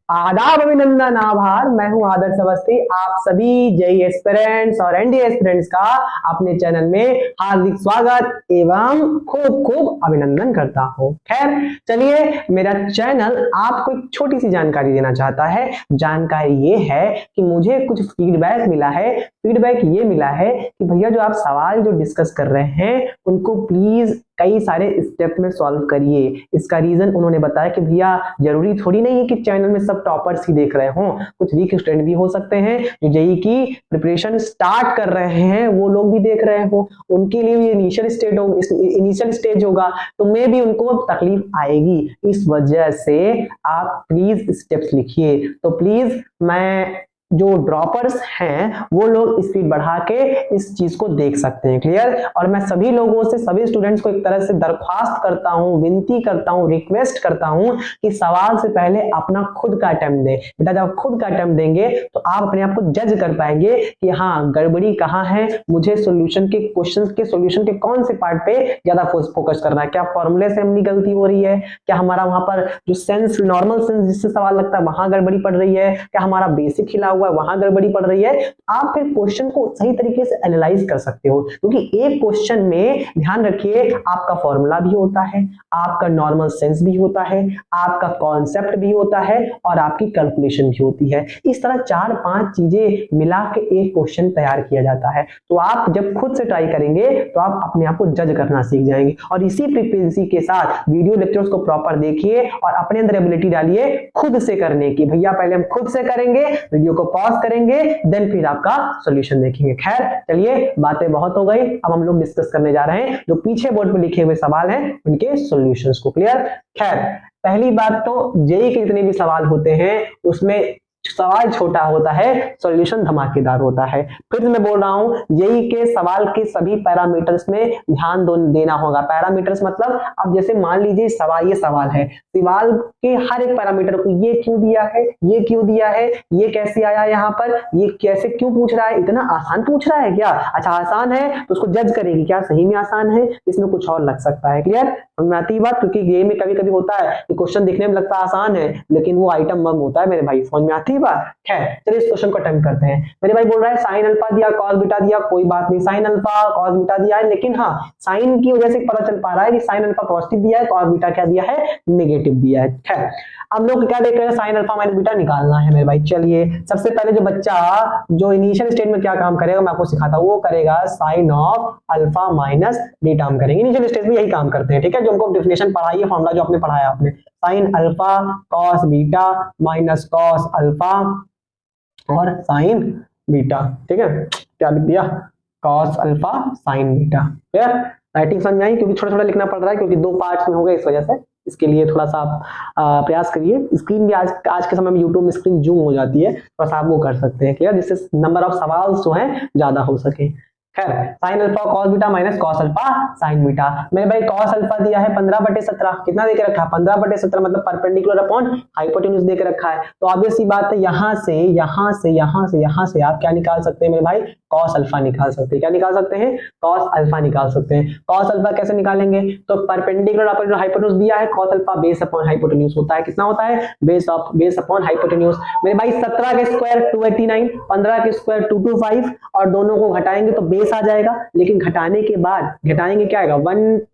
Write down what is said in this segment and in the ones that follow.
आदाब, अभिनंदन, आभार। मैं हूं आदर्श अवस्थी। आप सभी जेईई एस्पिरेंट्स और एनडीए एस्पिरेंट्स का अपने चैनल में हार्दिक स्वागत एवं खूब खूब अभिनंदन करता हूं। खैर चलिए, मेरा चैनल आपको एक छोटी सी जानकारी देना चाहता है। जानकारी ये है कि मुझे कुछ फीडबैक मिला है। फीडबैक ये मिला है कि भैया जो आप सवाल जो डिस्कस कर रहे हैं उनको प्लीज कई सारे स्टेप में सॉल्व करिए। इसका रीजन उन्होंने बताया कि भैया जरूरी थोड़ी नहीं है कि चैनल में सब टॉपर्स ही देख रहे हों, कुछ वीक स्टूडेंट भी हो सकते हैं जो जेईई की प्रिपरेशन स्टार्ट कर रहे हैं, वो लोग भी देख रहे हो, उनके लिए भी इनिशियल स्टेज होगा, तो मे भी उनको तकलीफ आएगी। इस वजह से आप प्लीज स्टेप्स लिखिए। तो प्लीज मैं जो ड्रॉपर्स हैं वो लोग स्पीड बढ़ा के इस चीज को देख सकते हैं। क्लियर? और मैं सभी लोगों से, सभी स्टूडेंट्स को एक तरह से दरख्वास्त करता हूं, विनती करता हूं, रिक्वेस्ट करता हूं कि सवाल से पहले अपना खुद का अटेम्प्ट दें। बेटा जब खुद का अटेम्प्ट देंगे तो आप अपने आप को जज कर पाएंगे कि हाँ गड़बड़ी कहाँ है, मुझे सोल्यूशन के क्वेश्चन के सोल्यूशन के कौन से पार्ट पे ज्यादा फोकस करना है। क्या फॉर्मूले से हमने गलती हो रही है, क्या हमारा वहां पर जो सेंस, नॉर्मल सेंस जिससे सवाल लगता है वहां गड़बड़ी पड़ रही है, क्या हमारा बेसिक हिला वहां गड़बड़ी पड़ रही है। आप फिर क्वेश्चन को सही तरीके से एनालाइज कर सकते हो, क्योंकि एक क्वेश्चन में ध्यान रखिए आपका फॉर्मूला भी होता है, आपका नॉर्मल सेंस भी होता है, आपका कॉन्सेप्ट भी होता है और आपकी कैलकुलेशन भी होती है। इस तरह 4-5 चीजें मिला के एक क्वेश्चन तैयार किया जाता है। तो आप जब खुद से ट्राई करेंगे तो आप अपने आप को जज करना सीख जाएंगे। और इसी फ्रीक्वेंसी के साथ वीडियो लेक्चर्स को प्रॉपर देखिए और अपने अंदर एबिलिटी डालिए खुद से करने की। भैया पहले हम खुद से करेंगे, वीडियो को पॉज करेंगे, देन फिर आपका सॉल्यूशन देखेंगे। खैर चलिए, बातें बहुत हो गई, अब हम लोग डिस्कस करने जा रहे हैं जो पीछे बोर्ड पे लिखे हुए सवाल हैं उनके सॉल्यूशंस को। क्लियर? खैर पहली बात तो जेईई के जितने भी सवाल होते हैं उसमें सवाल छोटा होता है, सॉल्यूशन धमाकेदार होता है। फिर मैं बोल रहा हूं जेईई के सवाल के सभी पैरामीटर्स में ध्यान देना होगा। पैरामीटर्स मतलब अब जैसे मान लीजिए ये सवाल है, सवाल के हर एक पैरामीटर को, ये क्यों दिया है, ये क्यों दिया है, ये कैसे आया यहाँ पर, ये कैसे क्यों पूछ रहा है, इतना आसान पूछ रहा है क्या? अच्छा आसान है तो उसको जज करेगी क्या सही में आसान है, इसमें कुछ और लग सकता है। क्लियर? समझ में आती है बात? क्योंकि गेम में कभी कभी होता है कि क्वेश्चन दिखने में लगता आसान है लेकिन वो आइटम बम होता है मेरे भाई। समझ में आती है बात? खैर चलिए इस क्वेश्चन को अटेम्प्ट करते हैं। मेरे भाई बोल रहा है साइन अल्फा दिया, कॉस बीटा दिया, कोई बात नहीं, साइन अल्फा कॉस बीटा दिया है, लेकिन हाँ साइन की वजह से पता चल पा रहा है कि साइन अल्फा पॉजिटिव दिया है, कॉस बीटा क्या दिया है, नेगेटिव दिया है। खैर हम लोग क्या देख रहे हैं, साइन अल्फा माइनस बीटा निकालना है मेरे भाई। चलिए सबसे पहले जो बच्चा जो इनिशियल स्टेज में क्या काम करेगा मैं आपको सिखाता हूँ, वो करेगा sine of alpha minus beta हम करेंगे। इनिशियल स्टेज में यही काम करते हैं, ठीक है, जो हमको डेफिनेशन पढ़ाई है, फॉर्मूला जो आपने पढ़ाया आपने, sine alpha cos beta minus cos alpha और साइन बीटा। ठीक है, क्या लिख दिया, cos alpha sign beta. Clear? Writing समझ में आई? क्योंकि छोटा छोटा लिखना पड़ रहा है क्योंकि 2 पार्ट्स में हो गए, इस वजह से इसके लिए थोड़ा सा आप प्रयास करिए। स्क्रीन भी आज के समय में यूट्यूब में स्क्रीन जूम हो जाती है, थोड़ा सा आप वो कर सकते हैं। क्लियर? जिससे नंबर ऑफ सवाल जो है ज्यादा हो सके। खैर sine alpha cos beta minus cos alpha sign beta. मेरे भाई कॉस अल्फा दिया है 15/17, कितना देके रखा है 15/17 मतलब परपेंडिकुलर अपॉन हाइपोटेन्यूज देके रखा है। तो ऑब्वियस सी बात है यहां से आप क्या निकाल सकते हैं मेरे भाई, कॉस अल्फा निकाल सकते हैं। क्या निकाल सकते हैं? कॉस अल्फा निकाल सकते हैं। कॉस अल्फा कैसे निकालेंगे, तो परपेंडिकुलर अपॉन हाइपोटेन्यूज दिया है, cos alpha base upon hypotenuse होता है। कितना होता है? Base upon hypotenuse. मेरे भाई 17 के स्क्वायर 289, 15 के स्क्वायर 225 और दोनों को घटाएंगे तो बेस आ जाएगा, लेकिन घटाने के बाद घटाएंगे क्या आएगा,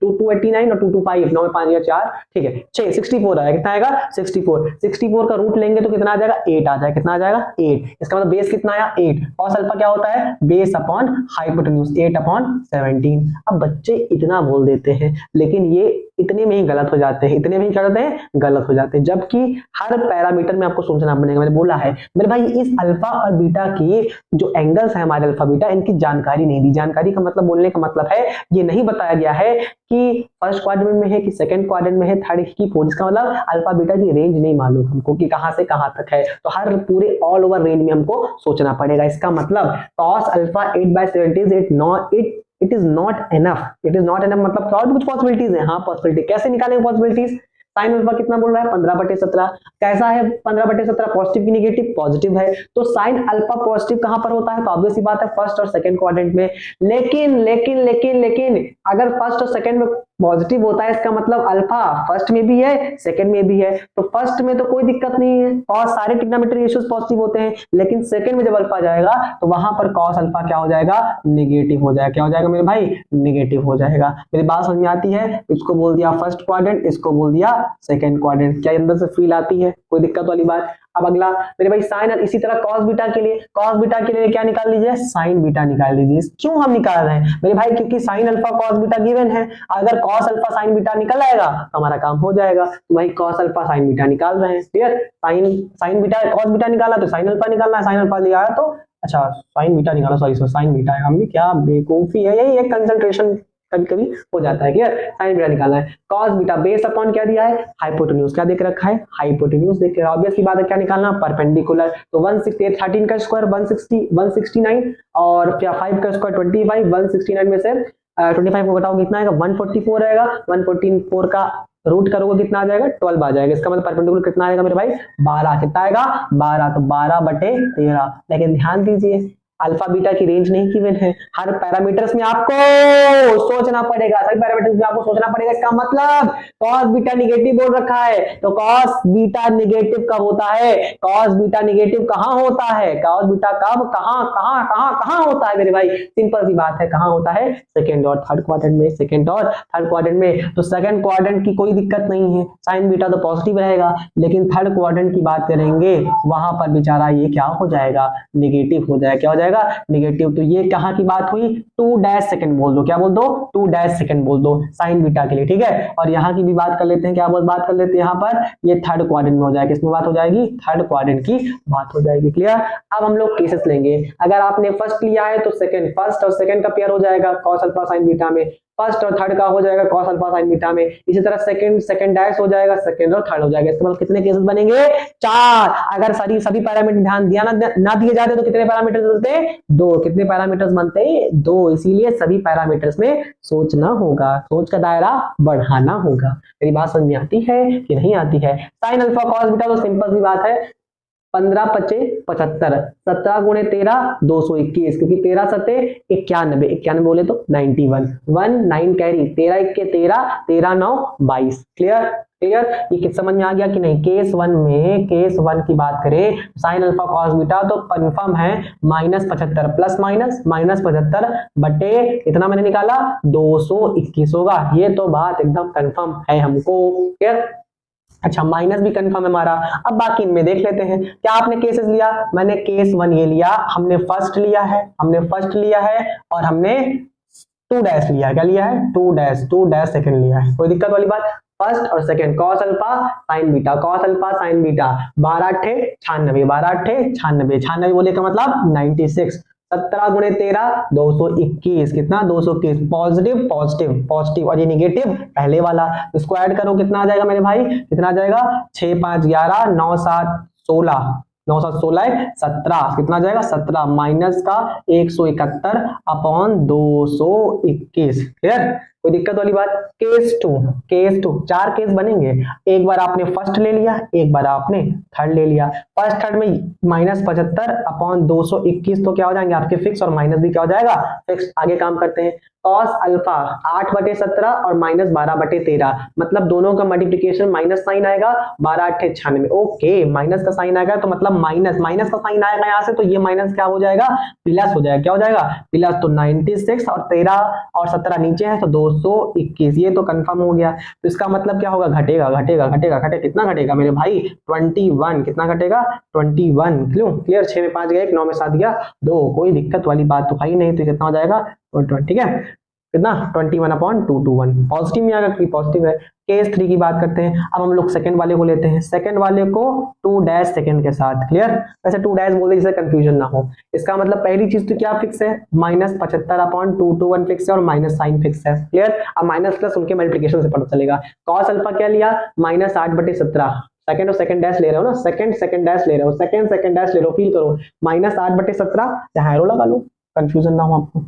289 और 225, 9 5 या 4, ठीक है 6, 64 आएगा। कितना आएगा? 64 का रूट लेंगे तो कितना आ जाएगा, 8 आ जाएगा। कितना आ जाएगा? 8। इसका मतलब बेस कितना आया, 8। कॉस अल्फा क्या होता है, बेस अपॉन हाइपोटेन्यूज 8/17। अब बच्चे इतना बोल देते हैं लेकिन ये इतने में ही गलत हो जाते हैं, गलत हो जाते हैं, जबकि हर पैरामीटर में आपको सोचना पड़ेगा। मैंने बोला है मेरे भाई इस अल्फा और बीटा की जो एंगल्स है हमारे अल्फा बीटा, इनकी जानकारी नहीं दी। जानकारी का मतलब, बोलने का मतलब है ये नहीं बताया गया है कि फर्स्ट क्वाड्रेंट में है कि सेकंड क्वाड्रेंट में है, थर्ड की फोर्थ। इसका मतलब अल्फा बीटा की रेंज नहीं मालूम हमको कि कहां से कहां तक है, तो हर पूरे ऑल ओवर रेंज में हमको सोचना पड़ेगा। इसका मतलब cos alpha 8/70 it is not enough. मतलब और भी कुछ पॉसिबिलिटीज है। हाँ पॉसिबिलिटी कैसे निकालेंगे पॉसिबिलिटीज, साइन अल्फा कितना बोल रहा है 15/17, कैसा है 15/17, पॉजिटिव की नेगेटिव, पॉजिटिव है, तो साइन अल्फा पॉजिटिव कहां पर होता है, तो ऑब्वियस सी बात है फर्स्ट और सेकंड क्वाड्रेंट में। लेकिन अगर फर्स्ट और सेकंड में पॉजिटिव होता है इसका मतलब अल्फा फर्स्ट में भी है सेकंड में भी है, तो फर्स्ट में तो कोई दिक्कत नहीं है, कॉस सारे ट्रिग्नोमेट्री रेशियोज पॉजिटिव होते हैं, लेकिन सेकंड में जब अल्फा जाएगा तो वहां पर कॉस अल्फा क्या हो जाएगा, नेगेटिव हो जाएगा। क्या हो जाएगा मेरे भाई, नेगेटिव हो जाएगा। मेरी बात समझ में आती है? इसको बोल दिया फर्स्ट क्वाड्रेंट, इसको बोल दिया सेकंड क्वाड्रेंट। क्या अंदर से फील आती है, कोई दिक्कत वाली बात? अब अगला मेरे भाई साइन, इसी तरह कॉस बीटा के लिए, कॉस बीटा के लिए क्या निकाल लीजिए, साइन बीटा निकाल लीजिए। क्यों हम निकाल रहे हैं मेरे भाई, क्योंकि sine alpha cos beta given है, अगर कॉस अल्फा साइन बीटा निकल आएगा तो हमारा काम हो जाएगा। तो भाई कॉस अल्फा साइन बीटा निकाल रहे हैं, clear? Sign beta cos beta निकाला तो साइन अल्फा निकालना है, साइन अल्फा लिया है तो अच्छा साइन बीटा निकाला, सॉरी साइन बीटा है, हम भी क्या बेवकूफी है, यही एक कंसंट्रेशन कभी कभी हो जाता है। क्लियर? साइन बीटा निकालना है, cos बीटा बेस अपॉन क्या दिया है, हाइपोटेन्यूज। क्या देख रखा है, हाइपोटेन्यूज देख रखा है। ऑब्वियस की बात है, क्या निकालना, परपेंडिकुलर। तो 168 13 का स्क्वायर 169 और क्या 5 का स्क्वायर 25, 169 में से 25 को घटाओगे कितना आएगा, 144 आएगा। 144 का रूट करोगे कितना आ जाएगा, 12 आ जाएगा। इसका मतलब परपेंडिकुलर कितना आएगा मेरे भाई, 12। कितना आएगा, 12। तो 12/13। लेकिन ध्यान दीजिए अल्फा बीटा की रेंज नहीं गिवन है, हर पैरामीटर्स में आपको सोचना पड़ेगा, सभी पैरामीटर्स में आपको सोचना पड़ेगा। इसका मतलब cos बीटा निगेटिव बोल रखा है, तो cos बीटा निगेटिव कब होता है, cos बीटा निगेटिव कहां होता है, cos बीटा कब कहां कहां कहां कहां होता है मेरे भाई, सिंपल सी बात है, कहां होता है, सेकंड और थर्ड क्वाड्रेंट में, सेकंड और थर्ड क्वाड्रेंट में। तो सेकंड क्वाड्रेंट की कोई दिक्कत नहीं है, साइन बीटा तो पॉजिटिव रहेगा, लेकिन थर्ड क्वाड्रेंट की बात करेंगे वहां पर बेचारा ये क्या हो जाएगा, निगेटिव हो जाएगा। क्या हो जाएगा, नेगेटिव। तो ये कहां की बात हुई, 2 सेकंड बोल दो, क्या बोल दो, 2 सेकंड बोल दो साइन बीटा के लिए, ठीक है। और यहाँ की भी बात कर लेते हैं, क्या बात कर लेते हैं, यहाँ पर ये थर्ड क्वाड्रेंट में हो जाएगा, किसमें बात हो जाएगी, थर्ड क्वाड्रेंट की बात हो जाएगी। क्लियर? अब हम लोग केसेस लेंगे, अगर आपने फर्स्ट लिया है तो सेकंड, फर्स्ट और सेकंड का पेयर हो जाएगा कॉस अल्फा साइन बीटा में, फर्स्ट और थर्ड का हो जाएगा कॉस अल्फा साइन बीटा में, इसी तरह सेकंड डैश हो जाएगा, सेकंड और थर्ड हो जाएगा। इसके मतलब कितने केसेस बनेंगे, 4। अगर सभी पैरामीटर ध्यान दिया ना दिए जाते तो कितने पैरामीटर्स बनते, 2। कितने पैरामीटर्स बनते, 2। इसीलिए सभी पैरामीटर्स में सोचना होगा, सोच का दायरा बढ़ाना होगा। मेरी बात समझ में आती है कि नहीं आती है? साइन अल्फा कॉस बीटा तो सिंपल सी बात है, 15 पचे 75, 17 गुणे 13 221, क्योंकि 13 सते 91, 91 बोले तो 91, 9 कैरी, 13 1 के 13, 13 9 22। क्लियर? क्लियर? ये किस समझ में आ गया कि नहीं? केस 1 की बात करें साइन अल्फा कॉस बीटा तो कंफर्म है -75 प्लस -75 बटे कितना मैंने निकाला, 221 होगा। ये तो बात एकदम कंफर्म है हमको। क्लियर? अच्छा, माइनस भी कंफर्म है हमारा। अब बाकी इनमें देख लेते हैं, क्या आपने केसेस लिया, मैंने केस 1 ये लिया, हमने फर्स्ट लिया है और हमने 2 डैश लिया, क्या लिया है, 2 डैश सेकंड लिया है। कोई दिक्कत वाली बात? फर्स्ट और second cos alpha sign beta, cos alpha sign beta, 12 8 96, 12 8 96, 96 बोले का मतलब 96, 17 गुणे 13 221, कितना 221, पॉजिटिव और ये निगेटिव पहले वाला, इसको ऐड करो कितना आ जाएगा मेरे भाई, कितना आ जाएगा, 6 5 11 9 7 16, 9 7 16 17, कितना आ जाएगा 17 माइनस का 171 अपॉन 221। क्लियर? कोई दिक्कत वाली बात? केस 2 4 केस बनेंगे, एक बार आपने फर्स्ट ले लिया, एक बार आपने थर्ड ले लिया। फर्स्ट थर्ड में -75 अपॉन 221 तो क्या हो जाएंगे आपके फिक्स, और माइनस भी क्या हो जाएगा फिक्स। आगे काम करते हैं, कॉस अल्फा 8/17 और -12/13, मतलब दोनों का मल्टीप्लिकेशन माइनस साइन आएगा, 12 8 96। ओके, माइनस का साइन आएगा तो मतलब माइनस का साइन आएगा यहाँ से, तो ये माइनस क्या हो जाएगा, प्लस हो जाएगा। क्या हो जाएगा, प्लस। तो 96 और 13 और 17 नीचे है तो 221, ये तो कंफर्म हो गया। तो इसका मतलब क्या होगा, घटेगा, कितना घटेगा मेरे भाई, 21। कितना घटेगा, 21। क्लियर? 6 में 5 गया 1, 9 में 7 गया 2, कोई दिक्कत वाली बात तो है नहीं। तो कितना हो जाएगा, ठीक है, कितना 21/221, पॉजिटिव में आएगा क्योंकि पॉजिटिव है। केस 3 की बात करते हैं, अब हम लोग सेकंड वाले को लेते हैं, सेकंड वाले को 2 डैश सेकंड के साथ। क्लियर? वैसे 2 डैश बोलते जिससे कंफ्यूजन ना हो। इसका मतलब पहली चीज तो क्या फिक्स है, -75/221 फिक्स है और माइनस साइन फिक्स है। क्लियर? अब माइनस प्लस उनके मल्टीप्लिकेशन से पता चलेगा। कॉस अल्फा क्या लिया, -8/17, सेकंड और सेकंड डैश ले रहे हो ना, सेकंड डैश ले रहे हो, सेकंड डैश ले लो, फील करो, -8/17, चाहे एरो लगा लो, कंफ्यूजन ना हो आपको।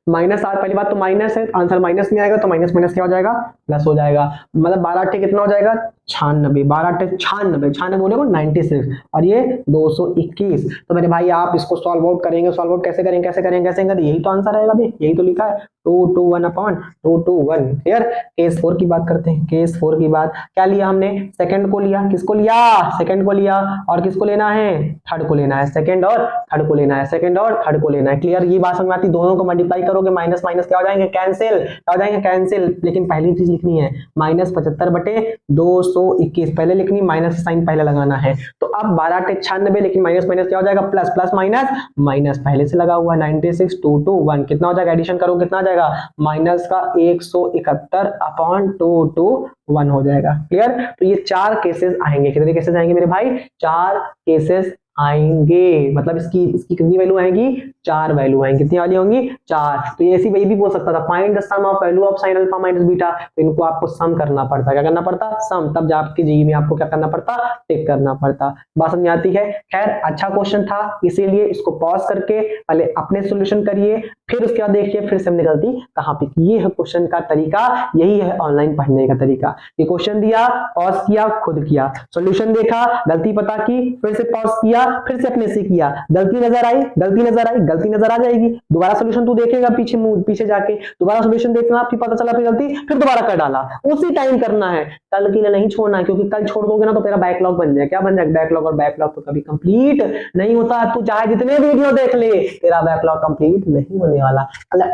-8 पहली बात तो माइनस है, आंसर माइनस में आएगा तो माइनस क्या हो जाएगा, प्लस हो जाएगा। मतलब 12 8 कितना हो जाएगा, 96, 12 96 बोले को 96 और ये 221। तो मेरे भाई आप इसको सॉल्व आउट करेंगे, सॉल्व आउट कैसे करेंगे कैसे करेंगे कैसे करेंगे, यही तो आंसर आएगा भाई, यही तो लिखा है 221 अपॉन 221। क्लियर। केस 4 की बात करते हैं। केस 4 की बात क्या लिया हमने, सेकंड को लिया, किसको लिया, सेकंड को लिया, और किसको लेना है, थर्ड को लेना है, सेकंड और थर्ड को लेना है, सेकंड और थर्ड को लेना है। क्लियर। ये बात समझ में आती, दोनों को मल्टीप्लाई करोगे माइनस माइनस क्या हो जाएंगे, कैंसिल, क्या हो जाएंगे, कैंसिल। लेकिन पहली चीज लिखनी है -75/221, पहले लिखनी, माइनस साइन पहले लगाना है। तो अब 12 × 96, लेकिन माइनस माइनस क्या हो जाएगा, प्लस, प्लस माइनस माइनस पहले से लगा हुआ 96 221 कितना हो जाएगा, एडिशन करो कितना आ जाएगा, माइनस का 171/221 हो जाएगा। क्लियर। तो ये 4 केसेस आएंगे। कितने केसेस आएंगे मेरे भाई, 4 केसेस आएंगे। मतलब इसकी कितनी वैल्यू आएगी, 4 वैल्यू आएंगी। कितनी वाली होंगी, 4। तो ये ऐसी वही भी बोल सकता था, find the sum of value of sin alpha minus beta. तो इनको आपको सम करना पड़ता, क्या करना पड़ता, सम। तब जाके जीई में आपको क्या करना पड़ता, टिक करना पड़ता। बात समझ आती है। खैर अच्छा क्वेश्चन था, इसीलिए इसको पॉज करके पहले अपने सोल्यूशन करिए, फिर उसके बाद देखिए फिर से हमने गलती कहाँ पे की। ये है क्वेश्चन का तरीका, यही है ऑनलाइन पढ़ने का तरीका। ये क्वेश्चन दिया, पॉज किया, खुद किया, सोल्यूशन देखा, गलती पता की, फिर से पॉज किया, फिर से अपने से किया, गलती नजर आई, गलती नजर आई, गलती नजर आ जाएगी, दोबारा सोल्यूशन तू देखेगा, पीछे जाके दोबारा सोल्यूशन देखना, फिर पता चला फिर गलती, फिर दोबारा कर डाला, उसी टाइम करना है, कल के लिए नहीं छोड़ना है। क्योंकि कल छोड़ दोगे ना तो तेरा बैकलॉग बन जाए, क्या बन जाए, बैकलॉग। और बैकलॉग तो कभी कंप्लीट नहीं होता, तू चाहे जितने वीडियो देख ले, तेरा बैकलॉग कंप्लीट नहीं होने वाला।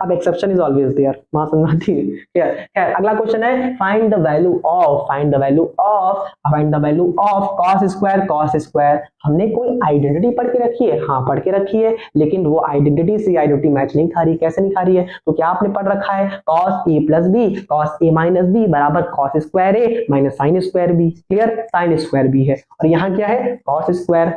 अब एक्सेप्शन इज ऑलवेज देयर, वहां समझती है। खैर अगला क्वेश्चन है, find the value of, find the value of, find the value of cos square, cos square. हमने कोई आइडेंटिटी पढ़ के रखी है, हाँ पढ़ के रखी है, लेकिन वो आइडेंटिटी से आइडेंटिटी मैच नहीं खा रही। कैसे नहीं खा रही है, तो क्या आपने पढ़ रखा है, cos a plus b, cos a minus b बराबर cos square a minus sine square b. Clear, sine square b है, और यहाँ क्या है, cos square a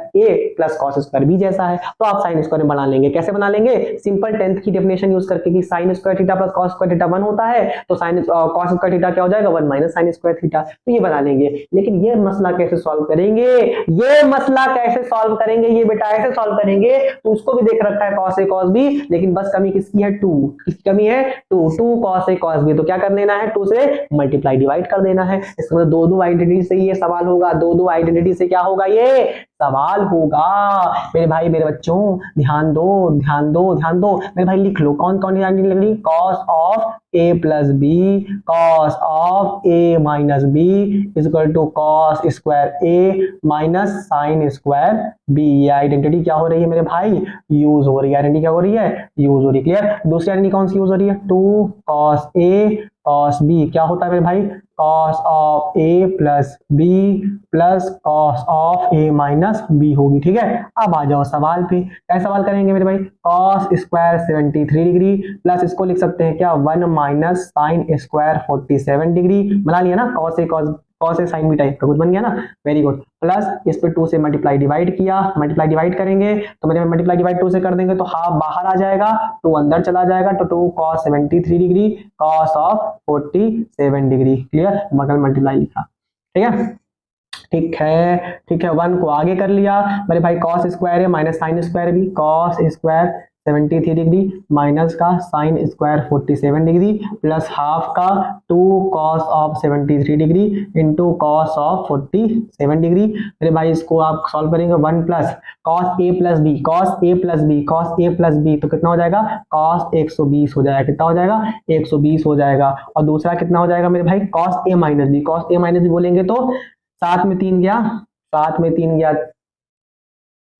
plus cos square b जैसा है, तो आप साइन स्क्वायर बना लेंगे। कैसे बना लेंगे, सिंपल 10th की डेफिनेशन यूज करके कि sine square theta plus cos square theta 1 होता है, तो साइन cos स्क्वायर थीटा क्या हो जाएगा, 1 माइनस साइन स्क्वायर थीटा। तो ये बना लेंगे। लेकिन ये मसला कैसे सॉल्व करेंगे, ये मसला कैसे सॉल्व करेंगे, ये बेटा ऐसे सॉल्व करेंगे। तो उसको भी देख रखा है cos a cos b, लेकिन बस कमी किसकी है, 2, किसकी कमी है, 2 cos a cos b। तो क्या कर देना है, 2 से मल्टीप्लाई डिवाइड कर देना है। इसमें दो आइडेंटिटी से ये सवाल होगा, दो आइडेंटिटी से क्या होगा, ये सवाल होगा। मेरे भाई मेरे बच्चों ध्यान दो ध्यान दो ध्यान दो, मेरे भाई लिख लो कौन कौन आइडेंटिटी लग रही, cos of a plus b, cos of a minus b is equal to cos square a minus sine square b। ये आइडेंटिटी क्या हो रही है मेरे भाई, यूज हो रही है। आइडेंटिटी क्या हो रही है, यूज हो रही है। क्लियर। दूसरी आइडेंटिटी कौन सी यूज हो रही है, 2 cos a cos b क्या होता है मेरे भाई, cos of a plus b plus cos of a minus b होगी। ठीक है। अब आ जाओ सवाल पे, क्या सवाल करेंगे मेरे भाई, cos स्क्वायर 73 डिग्री प्लस इसको लिख सकते हैं क्या, 1 माइनस साइन स्क्वायर 47 डिग्री। बना लिया ना, cos ए साइन बी टाइप का कुछ बन गया ना, वेरी गुड। प्लस इस पे 2 से मल्टीप्लाई डिवाइड किया, मल्टीप्लाई डिवाइड करेंगे तो मेरे मल्टीप्लाई डिवाइड 2 से कर देंगे तो हाफ बाहर आ जाएगा, 2 अंदर चला जाएगा, तो 2 cos 73 degree cos of 47 degree. Clear, बगल मल्टीप्लाई लिखा। ठीक है, ठीक है, ठीक है। 1 को आगे कर लिया मेरे भाई, cos स्क्वायर है माइनस साइन स्क्वायर भी, cos स्क्वायर 73 डिग्री माइनस का sine square 47 degree plus half का 2 cos of 73 degree into cos of 47 degree. मेरे भाई इसको आप सॉल्व करेंगे, 1 plus cos a plus b, cos a plus b, cos a plus b, तो कितना हो जाएगा, cos 120 हो जाएगा। कितना हो जाएगा, 120 हो जाएगा। और दूसरा कितना हो जाएगा मेरे भाई, cos a minus b, cos a minus b बोलेंगे तो 7 में 3 गया, 7 में 3 गया,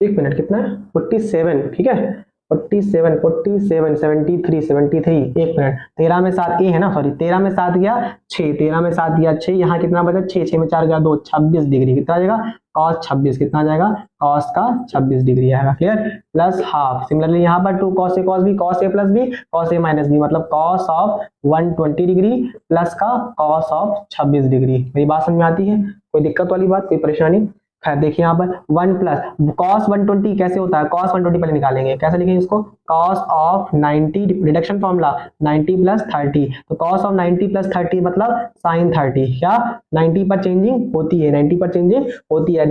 एक मिनट कितना है, 47। ठीक है, 47 47 73 73, एक मिनट, 13 में 7 ए है ना, सॉरी 13 में 7 गया 6, 13 में 7 गया 6, यहाँ कितना बचा 6, 6 में 4 गया 2, 26 डिग्री। कितना आ जाएगा, cos 26, कितना आ जाएगा, cos का 26 डिग्री आएगा। Clear, plus half. सिमिलरली यहाँ पर 2 cos a cos b, cos a plus b, cos a minus b, मतलब cos ऑफ 120 डिग्री प्लस का cos ऑफ 26 डिग्री। मेरी बात समझ में आती है, कोई दिक्कत वाली बात, कोई परेशानी। खैर देखिए यहाँ पर 1 प्लस cos 120 कैसे होता है, cos 120 पहले निकालेंगे, कैसे लिखेंगे इसको, cos of 90, reduction formula 90 plus 30, तो cos ऑफ 90 प्लस 30 मतलब sin 30। क्या 90 पर चेंजिंग होती है, 90 पर चेंजिंग होती है।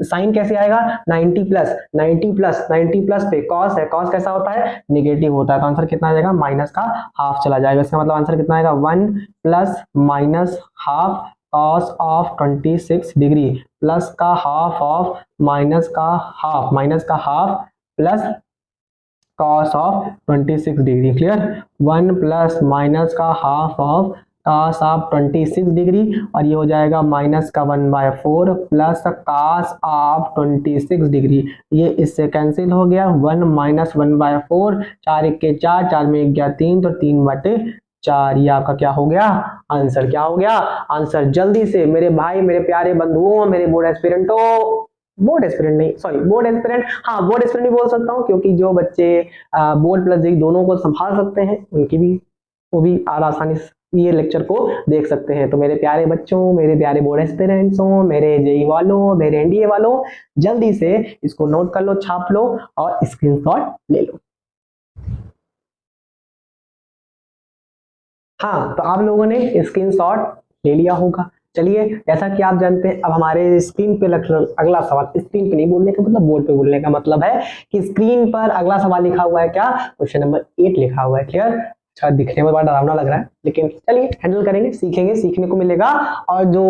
साइन कैसे आएगा, 90 प्लस 90 प्लस 90 प्लस पे cos है, cos कैसा होता है, नेगेटिव होता है, तो आंसर कितना आ जाएगा, माइनस का हाफ चला जाएगा। इसका मतलब आंसर कितना आएगा, 1 plus minus half cos of 26 degree plus का हाफ ऑफ माइनस का half plus cos of 26 degree. Clear. 1 plus minus का half of cos of 26 degree और ये हो जाएगा माइनस का 1/4 प्लस कॉस ऑफ 26 डिग्री। ये इससे कैंसिल हो गया। 1 माइनस 1/4, 4 1 4, 4 में 1 गया 3 तो 3/4। ये आपका क्या हो गया आंसर। क्या हो गया आंसर। जल्दी से मेरे भाई, मेरे प्यारे बंधुओं, मेरे बोर्ड एस्पिरेंट हाँ बोर्ड एस्पिरेंट भी बोल सकता हूँ, क्योंकि जो बच्चे बोर्ड प्लस जेई दोनों को संभाल सकते हैं उनकी भी वो भी आसानी से ये लेक्चर को देख सकते हैं। तो मेरे प्यारे बच्चों, मेरे प्यारे बोर्ड एस्पिरेंट्स, मेरे जेई वालों, मेरे एनडीए वालों, जल्दी से इसको नोट कर लो, छाप लो और स्क्रीनशॉट ले लो। हाँ, तो आप लोगों ने स्क्रीनशॉट ले लिया होगा। चलिए, जैसा कि आप जानते हैं, अब हमारे स्क्रीन पे अगला सवाल, स्क्रीन पे नहीं बोलने का मतलब बोर्ड पे बोलने का मतलब है कि स्क्रीन पर अगला सवाल लिखा हुआ है। क्या? क्वेश्चन नंबर 8 लिखा हुआ है। क्लियर। अच्छा, दिखने में बड़ा डरावना लग रहा है, लेकिन चलिए हैंडल करेंगे, सीखेंगे, सीखने को मिलेगा। और जो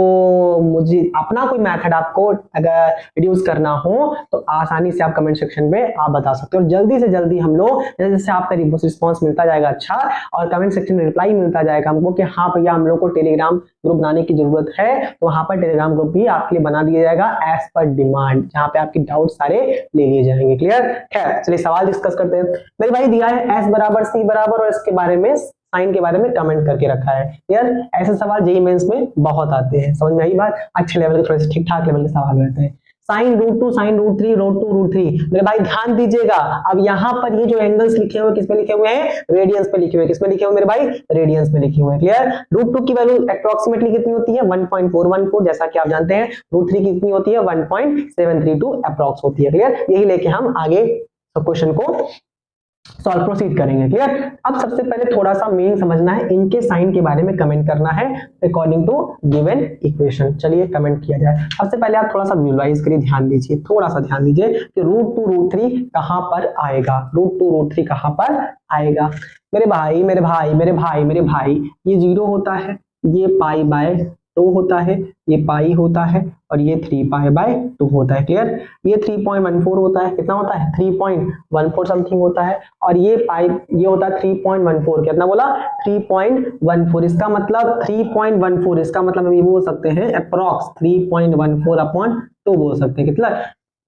मुझे अपना कोई मेथड आपको अगर रिड्यूस करना हो तो आसानी से आप कमेंट सेक्शन में आप बता सकते हो। और जल्दी से जल्दी हम लोग जैसे जैसे आपका रिस्पॉन्स मिलता जाएगा अच्छा, और कमेंट सेक्शन में रिप्लाई मिलता जाएगा हमको कि हाँ भैया हम लोग को टेलीग्राम ग्रुप बनाने की जरूरत है, तो वहां पर टेलीग्राम ग्रुप भी आपके लिए बना दिया जाएगा एज पर डिमांड, जहां पे आपके डाउट सारे ले लिए जाएंगे। क्लियर। खैर, चलिए सवाल डिस्कस करते हैं। मेरे भाई दिया है S बराबर C बराबर, और इसके बारे में साइन के बारे में कमेंट करके रखा है। क्लियर। ऐसे सवाल जेईई मेंस में बहुत आते हैं, समझ में आई बात। अच्छे लेवल के, थोड़े से ठीक ठाक लेवल के सवाल रहते हैं। Sine √2, sine √3, √2 √3। मेरे भाई ध्यान दीजिएगा, अब यहाँ पर ये जो एंगल्स लिखे हुए किस में लिखे हुए हैं? रेडियंस पे लिखे हुए। किस में लिखे हुए मेरे भाई? रेडियंस में लिखे हुए हैं। क्लियर। √2 की वैल्यू अप्रोक्सीमेटली कितनी होती है? 1.414, जैसा कि आप जानते हैं। √3 की कितनी होती है? 1.732 अप्रोक्स होती है। क्लियर। यही लेके हम आगे क्वेश्चन को सॉल्व प्रोसीड करेंगे। क्लियर। अब सबसे पहले थोड़ा सा मीनिंग समझना है, इनके साइन के बारे में कमेंट करना है अकॉर्डिंग टू गिवन इक्वेशन। चलिए कमेंट किया जाए। सबसे पहले आप थोड़ा सा विजुअलाइज करिए, ध्यान दीजिए, थोड़ा सा ध्यान दीजिए कि √2 √3 कहां पर आएगा। √2 √3 कहां पर आएगा? मेरे भाई, मेरे भाई, मेरे भाई, मेरे भाई, ये 0 होता है, ये π/2 होता है, ये पाई होता है, और ये 3π/2 होता है। क्लियर। ये 3.14 होता है। कितना होता है? 3.14 समथिंग होता है। और ये ये होता है 3.14। कितना बोला? 3.14। इसका मतलब 3.14, इसका मतलब हम ये बोल सकते हैं अप्रोक्स 3.14/2 बोल सकते हैं। कितना?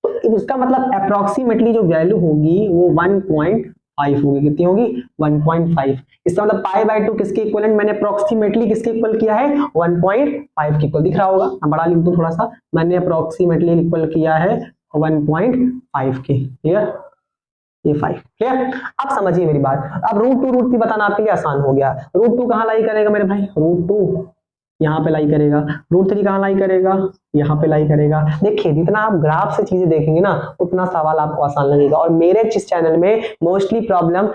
तो इसका मतलब अप्रोक्सीमेटली जो वैल्यू होगी वो 1.5 होगी। कितनी होगी? 1.5। इसका मतलब π/2 किसके इक्वलेंट? मैंने अप्रोक्सीमेटली किसके इक्वल किया है? 1.5 के इक्वल। दिख रहा होगा, मैं बड़ा लिख दूं थोड़ा सा। मैंने अप्रोक्सीमेटली इक्वल किया है 1.5 के। क्लियर। ये 5। क्लियर। अब समझिए मेरी बात। अब √2 √3 बताना आपके लिए आसान हो गया। √2 कहाँ लाई करेगा मेरे भाई? √2 यहाँ पे लाई करेगा। √3 कहाँ लाई करेगा? यहाँ पे लाई करेगा। देखिए, जितना आप ग्राफ से चीजें देखेंगे ना, उतना सवाल आपको आसान लगेगा। और मेरे जिस चैनल में मोस्टली प्रॉब्लम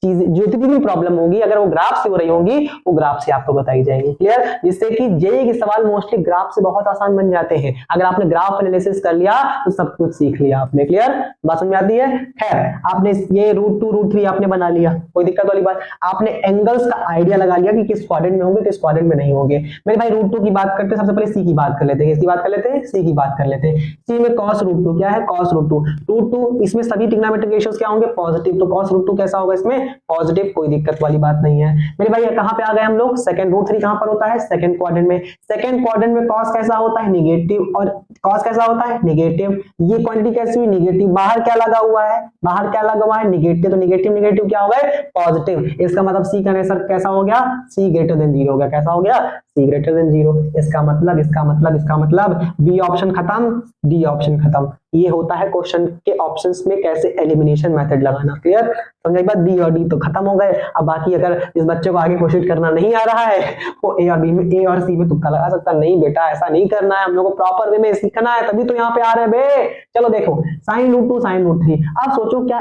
चीजें, जो भी प्रॉब्लम होगी, अगर वो ग्राफ से हो रही होंगी, वो ग्राफ से आपको बताई जाएंगी। क्लियर। जिससे कि जेईई के सवाल मोस्टली ग्राफ से बहुत आसान बन जाते हैं। अगर आपने ग्राफ एनालिसिस कर लिया तो सब कुछ सीख लिया आपने। क्लियर। बात समझ में आती है? खैर, आपने ये √2 √3 आपने बना लिया, कोई दिक्कत वाली बात। आपने एंगल्स का आइडिया लगा लिया कि किस क्वाड्रेंट में होंगे, किस क्वाड्रेंट में नहीं होंगे। मेरे भाई √2 की बात करते हैं, सबसे पहले सी की बात कर लेते हैं। इसकी बात कर लेते हैं, सी की बात कर लेते हैं। सी में cos √2 क्या है? cos √2, इसमें सभी ट्रिग्नोमेट्रिक रेशियोज क्या होंगे? पॉजिटिव। तो cos √2 कैसा होगा? इसमें पॉजिटिव, कोई दिक्कत वाली बात नहीं है। मेरे भाई कहां पे आ गए हम लोग? सेकंड। √3 कहां पर होता है? सेकंड क्वाड्रेंट में। सेकंड क्वाड्रेंट में cos कैसा होता है? नेगेटिव। और cos कैसा होता है? नेगेटिव। ये क्वांटिटी कैसी हुई? नेगेटिव। बाहर क्या लगा हुआ है? बाहर क्या लगा हुआ है? नेगेटिव। तो नेगेटिव नेगेटिव क्या हो गए? पॉजिटिव। इसका मतलब सी का आंसर कैसा हो गया? सी ग्रेटर देन 0 हो गया। कैसा हो गया? सी ग्रेटर देन 0। इसका मतलब बी ऑप्शन खत्म, डी ऑप्शन खत्म। ये होता है क्वेश्चन के ऑप्शंस में कैसे एलिमिनेशन मेथड लगाना। क्लियर। समझ एक बात, बी और डी तो खत्म हो गए। अब बाकी अगर इस बच्चे को आगे क्वेश्चन करना नहीं आ रहा है, वो ए और बी में, ए और सी में तुक्का लगा सकता। नहीं बेटा, ऐसा नहीं करना है, हम लोग को प्रॉपर वे में सीखना है, तभी तो यहाँ पे आ रहे हैं बे। चलो देखो, साइन √2 साइन √3। अब सोचो क्या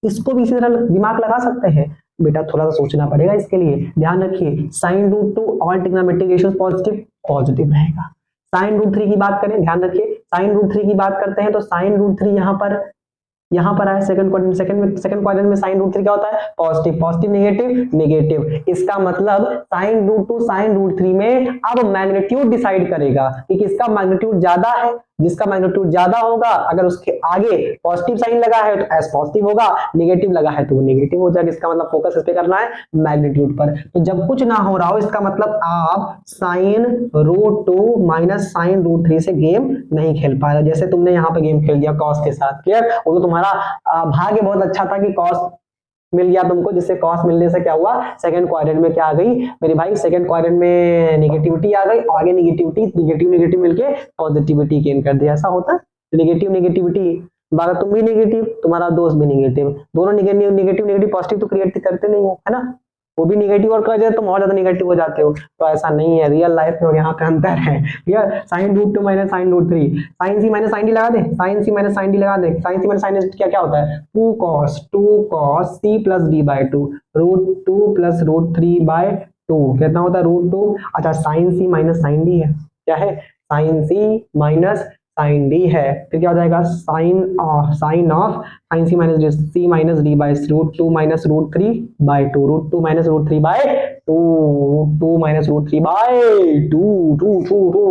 इसको भी इसी तरह दिमाग लगा सकते हैं? बेटा थोड़ा सा सोचना पड़ेगा इसके लिए। ध्यान रखिए, sine √2 all trigonometric ratios positive रहेगा। साइन √3 की बात करें, ध्यान रखिए, साइन √3 की बात करते हैं तो साइन √3 यहाँ पर यहाँ पर आया सेकंड क्वाड्रेंट में साइन रूट 3 क्या होता है? पॉजिटिव। Positive negative negative. इसका मतलब साइन रूट 2 साइन रूट 3 में अब मैग्नीट्यूड डिसाइड करेगा कि किसका मैग्नीट्यूड ज्यादा है। जिसका मैग्नीट्यूड ज्यादा होगा, अगर उसके आगे पॉजिटिव साइन लगा है तो एस पॉजिटिव होगा, नेगेटिव लगा है तो वो नेगेटिव हो जाएगा। इसका मतलब फोकस इस पे करना है, मैग्नीट्यूड पर। तो जब कुछ ना हो रहा हो, इसका मतलब आप sine root 2 minus sine root 3 से गेम नहीं खेल पा रहे। जैसे तुमने यहाँ पे गेम खेल दिया कॉस के साथ, क्लियर? वो तो तुम्हारा भाग्य बहुत अच्छा था कि कॉस मिल गया तुमको, जिससे कॉस मिलने से क्या हुआ, सेकंड क्वाड्रेंट में क्या आ गई मेरे भाई, सेकंड क्वाड्रेंट में नेगेटिविटी आ गई, आगे नेगेटिव मिलके पॉजिटिविटी गेन कर दिया। ऐसा होता है, नेगेटिविटी बागा, तुम भी नेगेटिव, तुम्हारा दोस्त भी नेगेटिव, दोनों नेगेटिव पॉजिटिव तो क्रिएट करते नहीं हो, है ना? वो भी नेगेटिव और कर जाए तो और ज्यादा नेगेटिव हो जाते हो। तो ऐसा नहीं है रियल लाइफ में, और यहाँ पे अंतर है। यार sine root 2 minus sine root 3, sine सी माइनस साइन डी लगा दे, साइन सी माइनस साइन डी लगा दे। साइन सी माइनस साइन डी क्या क्या होता है? 2 cos c plus D by 2, root 2 plus root 3 by 2 कितना होता है? रूट 2। अच्छा साइन सी माइनस साइन डी है, क्या है? साइन सी माइनस साइन डी है, फिर क्या हो जाएगा? Sine of sine C minus d by root 2 minus root 3 by 2, root 2 minus root 3 by 2, root 2 minus root 3 by 2,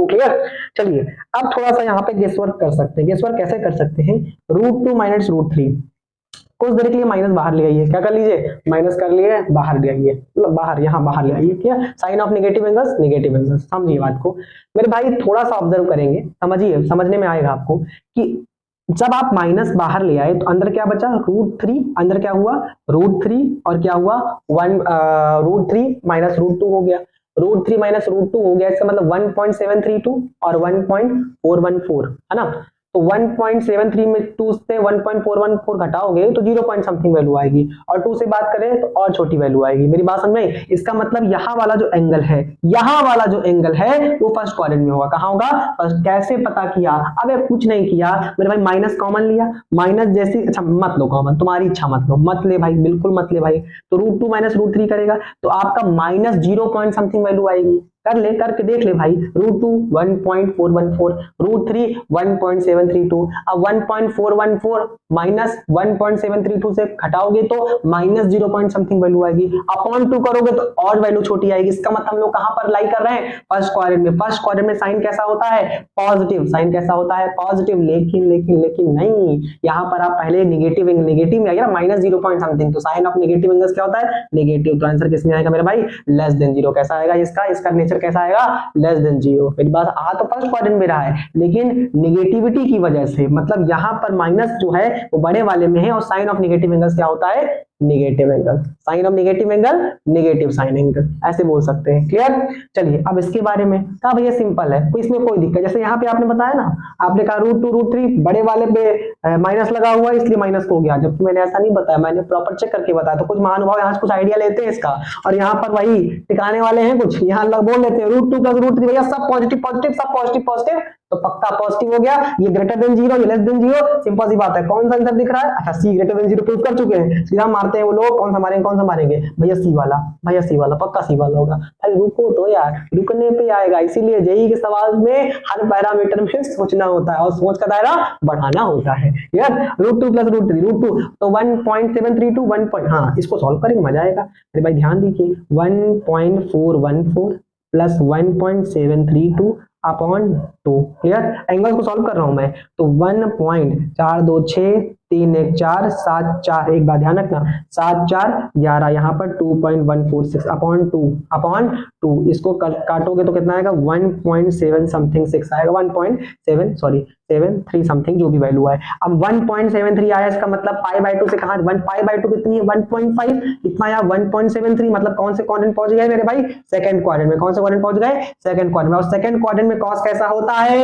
clear? चलिए अब थोड़ा सा यहाँ पे गेस वर्क कर सकते हैं। गेस वर्क कैसे कर सकते हैं? रूट 2 माइनस रूट 3, कुछ देर के लिए माइनस बाहर ले आइए, क्या कर लीजिए? माइनस कर लिए, बाहर ले आइए, मतलब बाहर, यहाँ बाहर ले आइए। क्या? साइन ऑफ नेगेटिव एंगल्स, समझिए बात को मेरे भाई, थोड़ा सा ऑब्जर्व करेंगे, समझिए, समझने में आएगा आपको कि जब आप माइनस बाहर ले आए तो अंदर क्या बचा? रूट 3, अंदर क्या हुआ? रूट 3 और क्या हुआ? रूट 3 माइनस रूट 2 हो गया, रूट 3 माइनस रूट 2 हो गया, इसका मतलब 1.732 और 1.414, है ना? तो 1.73 में 2 से 1.414 घटाओगे तो 0 पॉइंट समथिंग वैल्यू आएगी, और 2 से बात करें तो और छोटी वैल्यू आएगी। मेरी बात समझ में आई? इसका मतलब यहाँ वाला जो एंगल है, यहाँ वाला जो एंगल है वो फर्स्ट क्वाड्रेंट में होगा। कहाँ होगा? फर्स्ट। कैसे पता किया? अबे कुछ नहीं किया मेरे भाई, माइनस कॉमन लिया, माइनस जैसी, अच्छा मत लो कॉमन, तुम्हारी इच्छा, मत लो, मत ले भाई, बिल्कुल मत ले भाई। तो रूट 2 माइनस रूट 3 करेगा तो आपका माइनस 0 पॉइंट समथिंग वैल्यू आएगी। कर ले, करके देख ले भाई। रूट 2 1.414, रूट 3 1.732, अब 1.414 माइनस 1.732 से घटाओगे तो माइनस 0 पॉइंट समथिंग वैल्यू आएगी, अपॉन 2 करोगे तो और वैल्यू छोटी आएगी। इसका मतलब हम लोग कहां पर लाई कर रहे हैं? फर्स्ट क्वाड्रेंट में। फर्स्ट क्वाड्रेंट में साइन कैसा होता है? पॉजिटिव। साइन कैसा होता है? पॉजिटिव। लेकिन नहीं, यहाँ पर आप पहले नेगेटिव में आएगा माइनस 0 पॉइंट समथिंग, तो साइन ऑफ नेगेटिव एंगल्स क्या होता है? नेगेटिव। तो आंसर किसमें आएगा मेरे भाई? Less than 0। कैसा आएगा इसका नेचर कैसा आएगा? Less than 0। मेरी बात आ तो फर्स्ट क्वाड्रेंट में रहा है, लेकिन नेगेटिविटी की वजह से, मतलब यहाँ पर माइनस जो है वो बड़े वाले में है, और साइन ऑफ नेगेटिव एंगल्स क्या होता है? Negative angle. Sine of negative angle negative sine angle, ऐसे बोल सकते हैं। क्लियर? चलिए अब इसके बारे में कहा भैया सिंपल है, तो इसमें कोई दिक्कत, जैसे यहाँ पे आपने बताया ना, आपने कहा रूट 2 रूट 3 बड़े वाले पे माइनस लगा हुआ है इसलिए माइनस हो गया, जबकि मैंने ऐसा नहीं बताया, मैंने प्रॉपर चेक करके बताया। तो कुछ महानुभाव यहाँ से कुछ आइडिया लेते हैं इसका, और यहाँ पर वही टिकाने वाले हैं कुछ, यहाँ बोल लेते हैं रूट 2 प्लस रूट 3, भैया सब पॉजिटिव, सब पॉजिटिव, तो पक्का पॉजिटिव हो गया। ये ग्रेटर देन 0, ये लेस देन 0, सिंपल सी बात है। कौन सा आंसर दिख रहा है? अच्छा सी ग्रेटर देन 0 प्रूव कर चुके हैं, सीधा मारते हैं वो लोग। कौन सा मारेंगे? भैया सी वाला, पक्का सी वाला होगा। भाई रुको तो यार, रुकने पे आएगा। इसीलिए जेईई के सवाल में हर पैरामीटर में सोचना होता है और सोच का दायरा बढ़ाना होता है। यार रूट 2 प्लस रूट 3, रूट 2 तो 1.732 1. हाँ इसको सॉल्व करेंगे, मजा आएगा। अरे भाई ध्यान दीजिए, 1.414 प्लस 1.732 अपॉन 2। क्लियर? एंगल को सॉल्व कर रहा हूं मैं, तो 1.426 3 1 4 7 4, एक बात ध्यान रखना, 7 4 11, यहाँ पर 2.146 अपॉन 2, इसको काटोगे तो कितना आएगा? 1.7 समथिंग 6 आएगा, 1.73 समथिंग जो भी वैल्यू है। अब 1.73 आया, इसका मतलब पाई बाय 2 से कहा, पाई बाय 2 कितनी है? 1.5, इतना आया 1.73, मतलब कौन से क्वाड्रेंट पहुंच गए मेरे भाई? सेकंड क्वाड्रेंट में। कौन से क्वाड्रेंट पहुंच गए? सेकंड क्वाड्रेंट में। और सेकंड क्वाड्रेंट में कॉस कैसा होता है?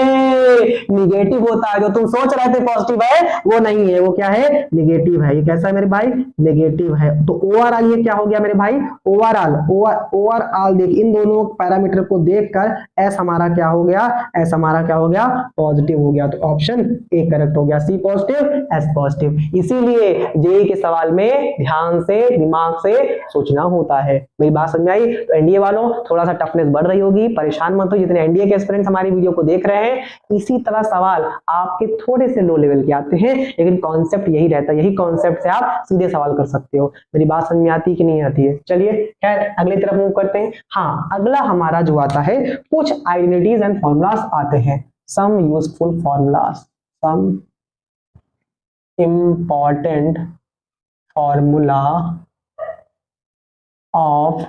निगेटिव होता है। जो तुम सोच रहे थे पॉजिटिव है वो नहीं है, वो क्या है? नेगेटिव है। ये कैसा है मेरे भाई? नेगेटिव है। तो ओवरऑल ये क्या हो गया मेरे भाई? ओवरऑल देख, इन दोनों पैरामीटर को देखकर एस हमारा क्या हो गया? एस हमारा क्या हो गया? पॉजिटिव हो गया। तो ऑप्शन ए करेक्ट हो गया, सी पॉजिटिव एस पॉजिटिव। इसीलिए जेईई के सवाल में ध्यान से, दिमाग से सोचना होता है। मेरी बात समझ में आई? तो एनडीए वालों थोड़ा सा टफनेस बढ़ रही होगी, परेशान मत हो। जितने एनडीए के एस्पिरेंट्स हमारी वीडियो को देख देख रहे हैं। इसी तरह सवाल आपके थोड़े से लो लेवल के आते हैं, लेकिन कॉन्सेप्ट यही रहता है, यही कॉन्सेप्ट से आप सीधे सवाल कर सकते हो। मेरी बात समझ में आती कि नहीं आती है? चलिए खैर अगली तरफ मूव करते हैं। हाँ, अगला हमारा जो आता है कुछ आइडेंटिटीज एंड फॉर्मूलाज आते हैं, some useful formulas, some important formula of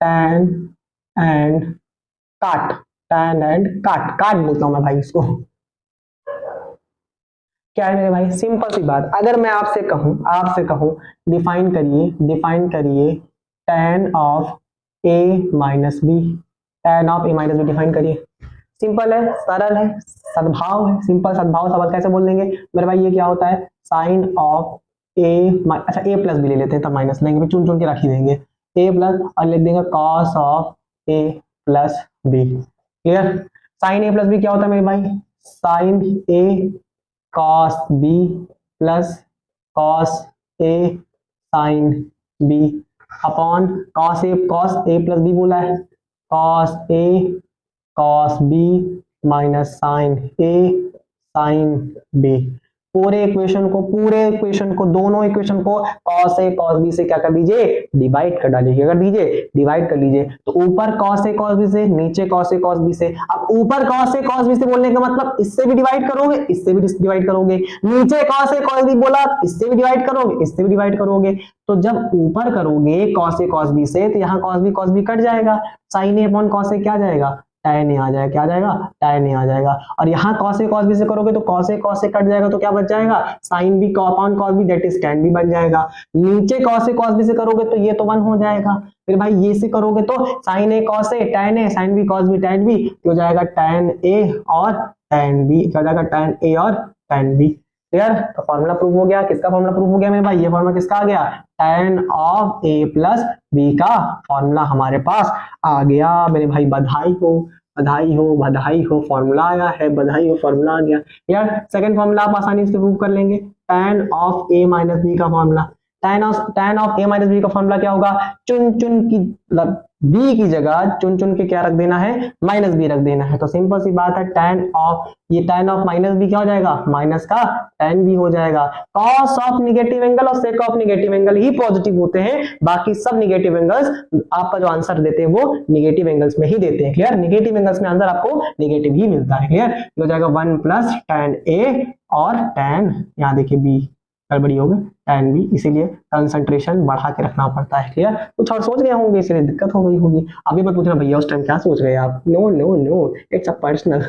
tan and cot, tan and cot, cot बोलता हूं मैं भाई इसको। क्या है मेरे भाई? सिंपल सी बात, अगर मैं आपसे कहूं डिफाइन करिए tan of a minus b, tan of a minus b define करिए। सिंपल है, सरल है, सद्भाव है, सिंपल सद्भाव सवाल कैसे बोल देंगे मेरे भाई? ये क्या होता है? साइन ऑफ a, अच्छा a प्लस बी ले लेते हैं, तब माइनस लेंगे, चुन चुन के रख ही देंगे a प्लस, और लिख देंगे cos of a plus b. Clear? Sine a plus b क्या होता है मेरे भाई? Sine a cos b plus cos a sine b upon cos a plus b बोला है, cos a cos b minus sine a sine b. पूरे equation को दोनों इक्वेशन को cos a cos b से क्या कर दीजिए? डिवाइड कर डालिए। अगर दीजिए डिवाइड कर लीजिए तो ऊपर cos a cos b से, नीचे cos a cos b से। अब ऊपर cos a cos b से बोलने का मतलब इससे भी डिवाइड करोगे, इससे भी डिवाइड करोगे, नीचे cos a cos b बोला इससे भी डिवाइड करोगे, इससे भी डिवाइड करोगे। तो जब ऊपर करोगे cos a cos b से तो यहाँ cos b कट जाएगा, sin a upon cos a क्या जाएगा? tan a आ जाएगा, क्या आ जाएगा? tan a आ जाएगा। और यहाँ cos a cos b से करोगे तो cos a कट जाएगा, तो क्या बच जाएगा? sin b upon cos b that is tan b बन जाएगा। नीचे cos a cos b से करोगे तो ये तो 1 हो जाएगा, फिर भाई ये से करोगे तो sin a cos a tan a, sin b cos b tan b, हो जाएगा tan a और tan b, क्या हो जाएगा? tan a और tan b। क्लियर? तो फॉर्मूला प्रूव हो गया। किसका फॉर्मूला प्रूव हो गया मेरे भाई? ये फॉर्मूला किसका आ गया? tan of a plus b का फॉर्मूला हमारे पास आ गया मेरे भाई। बधाई हो, बधाई हो, बधाई हो, फॉर्मूला आया है, बधाई हो, फॉर्मूला आ गया। यार सेकंड फॉर्मूला आप आसानी से प्रूव कर लेंगे, tan of a minus b का formula. tan of a minus b का फॉर्मूला क्या होगा? चुन चुन की मतलब b की जगह चुन चुन के क्या रख देना है? माइनस b रख देना है। तो सिंपल सी बात है, tan ऑफ माइनस b क्या हो जाएगा? माइनस का tan b हो जाएगा। कॉस ऑफ निगेटिव एंगल और sake of negative angle he positive होते हैं, बाकी सब निगेटिव एंगल्स आपका जो आंसर देते हैं वो निगेटिव एंगल्स में ही देते हैं। क्लियर? निगेटिव एंगल्स में आंसर आपको निगेटिव ही मिलता है। क्लियर? हो जाएगा 1 प्लस tan a और tan, यहाँ देखिए b गड़बड़ी हो गई, tan b, इसीलिए कंसंट्रेशन बढ़ा के रखना पड़ता है। क्लियर? कुछ और सोच गए होंगे इसलिए दिक्कत हो गई होगी। अभी मत पूछना भैया उस टाइम क्या सोच गए आप। No no no, it's a personal,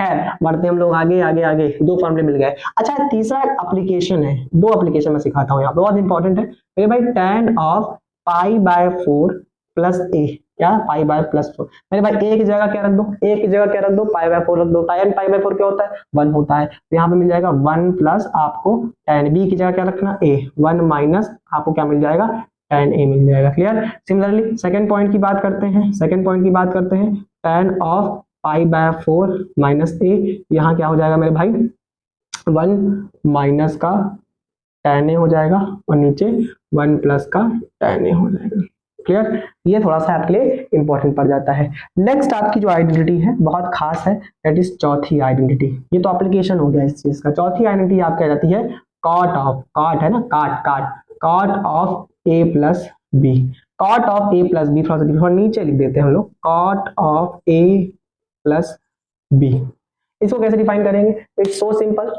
है। बढ़ते हम लोग आगे आगे आगे। 2 फॉर्मूले मिल गए। अच्छा तीसरा एप्लीकेशन है, 2 एप्लीकेशन मैं सिखाता हूँ यहाँ पे, बहुत इंपॉर्टेंट है मेरे भाई। tan ऑफ π/4 प्लस a, क्या? π/4 मेरे भाई a की जगह क्या रख दो? a की जगह क्या रख दो? π/4 रख दो। tan π/4 क्या होता है? 1 होता है। तो यहाँ पे मिल जाएगा 1 प्लस आपको tan b की जगह क्या रखना? a, 1 माइनस आपको क्या मिल जाएगा? tan a मिल जाएगा। क्लियर? सिमिलरली सेकंड पॉइंट की बात करते हैं, tan ऑफ π/4 माइनस a, यहाँ क्या हो जाएगा मेरे भाई? 1 माइनस का tan a हो जाएगा और नीचे 1 प्लस का tan a हो जाएगा। क्लियर? ये थोड़ा सा आपके लिए इंपॉर्टेंट पड़ जाता है। नेक्स्ट आपकी जो आइडेंटिटी है बहुत खास है, दैट इज चौथी आइडेंटिटी। ये तो एप्लीकेशन हो गया इस चीज का। चौथी आइडेंटिटी आपकी आ जाती है कॉट है ना, cot of a plus b. Cot of a plus b, थोड़ा नीचे लिख देते हैं हम लोग, cot of a plus b. इसको कैसे डिफाइन करेंगे? It's so simple.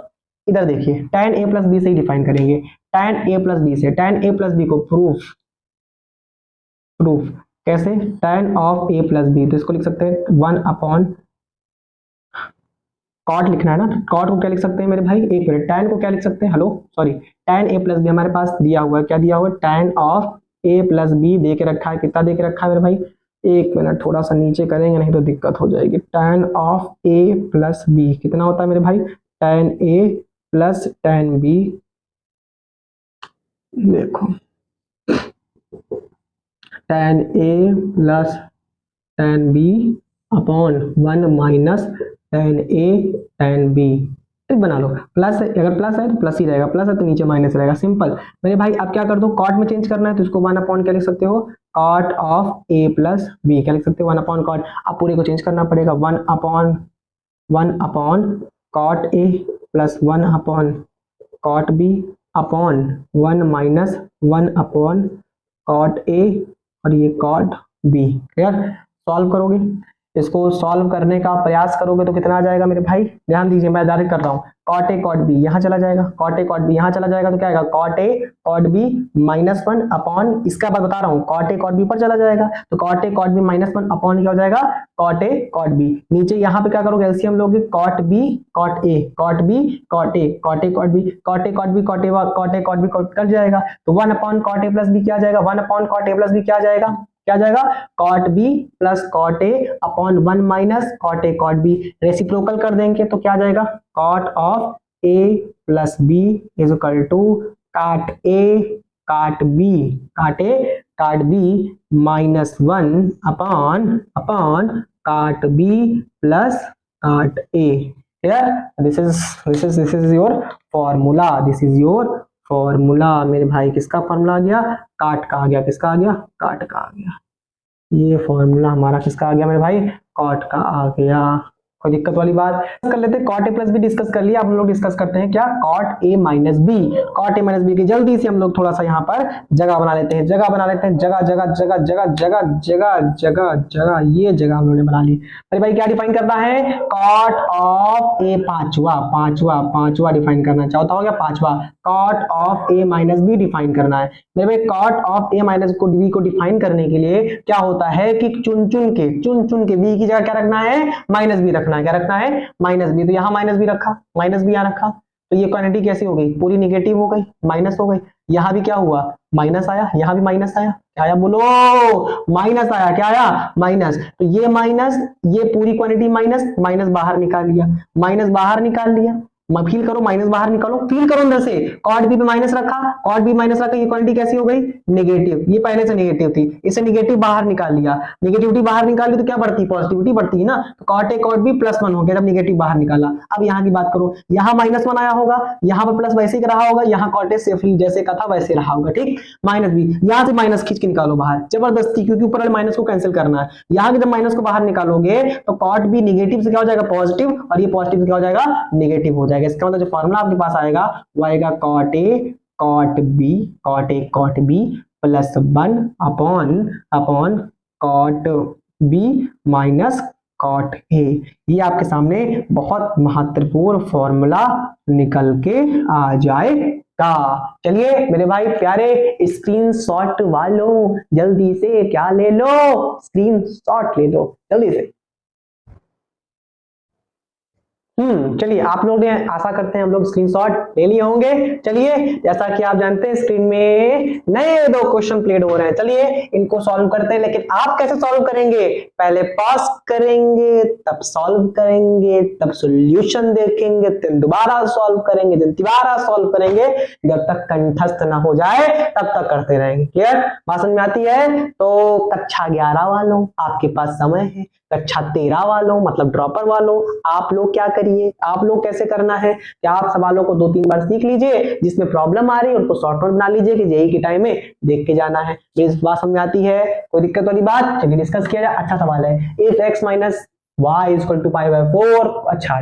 इधर देखिए, tan a प्लस बी से ही डिफाइन करेंगे। tan a प्लस बी से, tan a प्लस बी को प्रूफ कैसे? tan of a plus b, तो इसको लिख सकते हैं 1 अपॉन कॉट लिखना है ना, कॉट को क्या लिख सकते हैं मेरे भाई? एक मिनट, tan को क्या लिख सकते हैं? Hello sorry, tan a plus b हमारे पास दिया हुआ है, क्या दिया हुआ है? tan of a plus B दे के रखा है। कितना दे के रखा है मेरे भाई? एक मिनट, थोड़ा सा नीचे करेंगे नहीं तो दिक्कत हो जाएगी। tan of a plus b कितना होता है मेरे भाई? tan a plus tan b, देखो tan a plus tan b upon 1 minus tan a tan b। ठीक बना लो। प्लस है, अगर प्लस है तो प्लस ही रहेगा, प्लस है तो नीचे माइनस रहेगा। सिंपल मेरे भाई। अब क्या कर दो? कॉट में चेंज करना है तो इसको 1 अपॉन क्या लिख सकते हो? Cot of a plus b, क्या लिख सकते हो 1 अपॉन कॉट। अब पूरे को चेंज करना पड़ेगा, 1 upon cot a plus 1 upon cot b upon 1 minus 1 upon cot a और ये कॉट बी। क्लियर। सॉल्व करोगे, इसको सॉल्व करने का प्रयास करोगे तो कितना आ जाएगा मेरे भाई, ध्यान दीजिए मैं डायरेक्ट कर रहा हूँ। कॉट ए कॉट बी यहाँ चला जाएगा, कॉट ए कॉट बी यहाँ चला जाएगा तो क्या आएगा, cot a cot b -1 upon, इसका बाद बता रहा हूँ, कॉट ए कॉट बी पर चला जाएगा तो cot a cot b -1 upon क्या हो जाएगा, कॉट ए कॉट बी। नीचे यहाँ पे क्या करोगे, एलसीएम लोगे, cot b cot a cot b cot a cot a cot b cot a cot b cot a cot a cot b कट जाएगा तो 1 upon cot a plus b क्या आ जाएगा, 1 upon cot a plus b क्या आ जाएगा, क्या जाएगा, cot b plus cot a upon 1 minus cot a cot b. Reciprocal कर देंगे तो क्या जाएगा, cot of a plus B is equal to cot A cot B, cot A cot B -1 upon cot B plus cot A. This is your formula, this is your formula मेरे भाई। किसका formula आ गया, काट का आ गया, किसका आ गया, काट का आ गया। ये फॉर्मूला हमारा किसका आ गया मेरे भाई, कॉट का आ गया। कोई दिक्कत वाली बात कर लेते हैं, cot a plus b discuss कर लिया, अब हम लोग डिस्कस करते हैं क्या, cot a minus b. Cot a minus b की जल्दी से हम लोग थोड़ा सा यहाँ पर जगह बना लेते हैं, जगह बना लेते हैं, जगह जगह जगह जगह जगह जगह जगह जगह, ये जगह हम लोगों ने बना ली। अरे भाई क्या डिफाइन करना है, कॉट ऑफ ए पांचवा डिफाइन करना चाहता हूँ क्या, पांचवा, cot of a minus b define करना है मेरे भाई। Cot of a minus b को डिफाइन करने के लिए क्या होता है कि चुन चुन के बी की जगह क्या रखना है, माइनस बी रखना है, क्या रखना है, माइनस बी। तो यहाँ माइनस बी रखा, माइनस बी यहाँ रखा तो ये क्वांटिटी कैसी हो गई, पूरी निगेटिव हो गई, माइनस हो गई। यहाँ भी क्या हुआ, माइनस आया, यहाँ भी माइनस आया, क्या आया बोलो, माइनस आया, क्या आया, माइनस। तो ये माइनस, ये पूरी क्वांटिटी माइनस, माइनस बाहर निकाल लिया, माइनस बाहर निकाल लिया, फील करो, माइनस बाहर निकालो, फील करो अंदर से, कॉट बी पे माइनस रखा, कॉट बी माइनस रखा, ये क्वांटिटी कैसी हो गई, नेगेटिव। ये पहले से नेगेटिव थी, इसे नेगेटिव बाहर निकाल लिया, नेगेटिविटी बाहर निकाल ली तो क्या बढ़ती, पॉजिटिविटी बढ़ती है ना। तो कॉट ए कॉट बी +1 हो गया जब नेगेटिव बाहर निकाला। अब यहाँ की बात करो, यहाँ -1 आया होगा, यहाँ पर प्लस वैसे ही रहा होगा, यहाँ कॉट ए सेफली जैसे का था वैसे रहा होगा, ठीक। माइनस बी, यहाँ से माइनस खींच के निकालो बाहर जबरदस्ती, क्योंकि ऊपर वाले माइनस को कैंसिल करना है। यहाँ के जब माइनस को बाहर निकालोगे तो कॉट बी नेगेटिव से क्या हो जाएगा, पॉजिटिव, और ये पॉजिटिव से क्या हो जाएगा, नेगेटिव हो जाएगा। इसका मतलब जो फॉर्मूला आपके पास आएगा वो आएगा cot a cot b +1 upon cot b minus cot a. ये आपके सामने बहुत महत्वपूर्ण फॉर्मूला निकल के आ जाएगा। चलिए मेरे भाई प्यारे, स्क्रीनशॉट वालों जल्दी से क्या ले लो, स्क्रीनशॉट ले लो जल्दी से। चलिए आप लोग ने, आशा करते हैं हम लोग स्क्रीनशॉट ले लिए होंगे। चलिए जैसा कि आप जानते हैं स्क्रीन में नए 2 क्वेश्चन प्लेड हो रहे हैं, चलिए इनको सॉल्व करते हैं। लेकिन आप कैसे सॉल्व करेंगे, पहले पॉज करेंगे, तब सॉल्व करेंगे, तब सॉल्यूशन देखेंगे, फिर दोबारा सॉल्व करेंगे, फिर दोबारा सॉल्व करेंगे, जब तक कंठस्थ ना हो जाए तब तक करते रहेंगे। क्लियर, बात समझ में आती है। तो कक्षा 11 वालों आपके पास समय है, कक्षा 13 वालों मतलब ड्रॉपर वालों आप लोग क्या करिए, आप लोग कैसे करना है कि आप सवालों को 2-3 बार सीख लीजिए, जिसमें प्रॉब्लम आ रही है उनको शॉर्ट नोट बना लीजिए कि जेईई के टाइम में देख के जाना है। इस बात समझ में आती है, कोई दिक्कत वाली बात, चलिए डिस्कस किया जाए। अच्छा सवाल है, if x minus y equal to π/4, अच्छा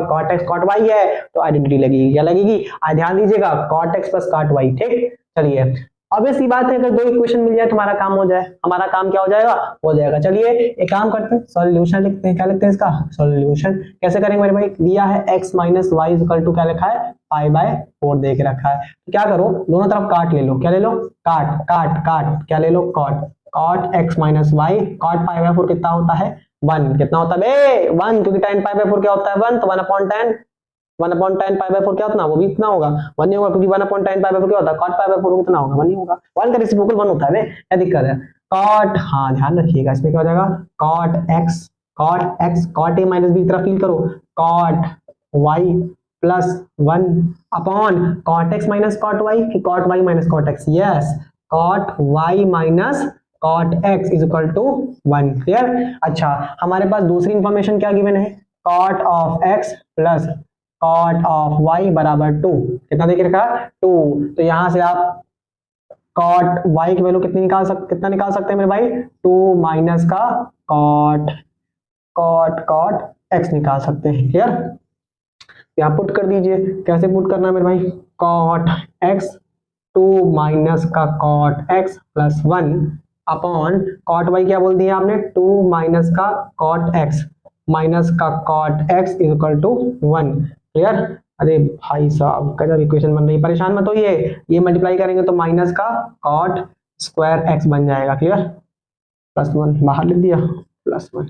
cot x cot y है तो आइडेंटिटी लगेगी, क्या लगेगी, ध्यान दीजिएगा cot x plus cot y, ठीक। चलिए ऑब्वियस सी बात है, अगर 2 इक्वेशन मिल जाए तो हमारा काम हो जाए, हमारा काम क्या हो जाएगा, हो जाएगा। चलिए एक काम करते हैं, सॉल्यूशन लिखते हैं। क्या लिखते हैं इसका, सॉल्यूशन कैसे करेंगे मेरे भाई, दिया है x minus y equal to क्या लिखा है, π/4 दे के रखा है। तो क्या करो, दोनों तरफ काट ले लो, क्या ले लो, काट काट काट, क्या ले लो, cot x minus y, cot π/4 कितना होता है, 1, कितना होता है 1, क्योंकि tan π/4 क्या होता है 1, तो 1/10 π/4 क्या होता है, वो भी इतना होगा 1 नहीं होगा, क्योंकि 1/10 π/4 क्या होता है, cot π/4 कितना होगा 1 नहीं होगा, 1 का रेसिप्रोकल 1 होता है, क्या दिक्कत है। cot, हाँ ध्यान रखिएगा, इसमें क्या हो जाएगा, cot a माइनस बी की तरफ फील करो, cot y +1 upon cot x minus cot y, कि cot y minus cot x, yes cot y minus cot x is equal to 1। Clear. अच्छा हमारे पास दूसरी इंफॉर्मेशन क्या गिवन है, cot of x plus cot of y बराबर 2, कितना देके रखा 2, तो यहां से आप कॉट y की वैल्यू कितना निकाल सकते हैं मेरे भाई, 2 माइनस का कॉट x निकाल सकते हैं। क्लियर, यहाँ पुट कर दीजिए। कैसे पुट करना है मेरे भाई, कॉट x 2 माइनस का cot x plus 1 upon cot y क्या बोल दिया आपने, 2 माइनस का कॉट x माइनस का cot x equal to 1। Clear, अरे भाई साहब गजब इक्वेशन बन रही है, परेशान मत होइए। ये मल्टीप्लाई करेंगे तो माइनस का कॉट स्क्वायर x बन जाएगा। क्लियर, प्लस 1 बाहर लिख दिया, प्लस 1।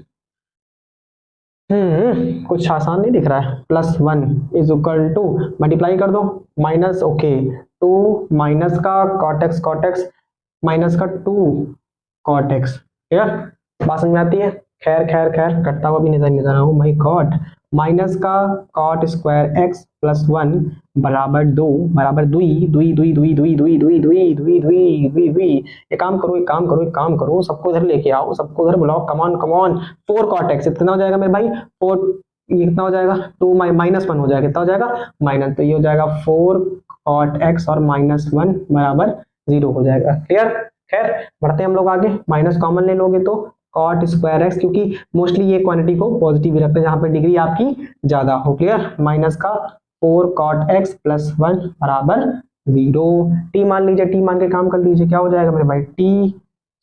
कुछ आसान नहीं दिख रहा है। Plus 1 is equal to multiply कर दो, माइनस ओके 2 माइनस का कॉट एक्स माइनस का 2 कॉट एक्स। क्लियर, बात समझ में आती है। खैर खैर खैर कटता हुआ भी नजर आ रहा हूँ, माई गॉड। माइनस का कॉट स्क्वायर एक्स प्लस 1 बराबर 2 बराबर दुई दुई दुई दुई दुई दुई दुई दुई दुई दुई दुई दुई। एक काम करो, सबको इधर लेके आओ, सबको इधर बुलाओ, कमान 4 कॉट एक्स कितना हो जाएगा मेरे भाई, 4 ये कितना हो जाएगा, 2 माइनस 1 हो जाएगा, कितना हो जाएगा माइनस, तो ये हो जाएगा 4 कॉट एक्स और माइनस 1 बराबर 0 हो जाएगा। क्लियर, खैर बढ़ते हम लोग आगे। माइनस कॉमन ले लोगे तो कॉट स्क्वायर एक्स, क्योंकि मोस्टली ये क्वांटिटी को पॉजिटिव ही रखते हैं जहां पे डिग्री आपकी ज्यादा हो। क्लियर, माइनस का 4 कॉट एक्स प्लस 1 बराबर 0। टी मान लीजिए, टी मान के काम कर लीजिए, क्या हो जाएगा मेरे भाई, T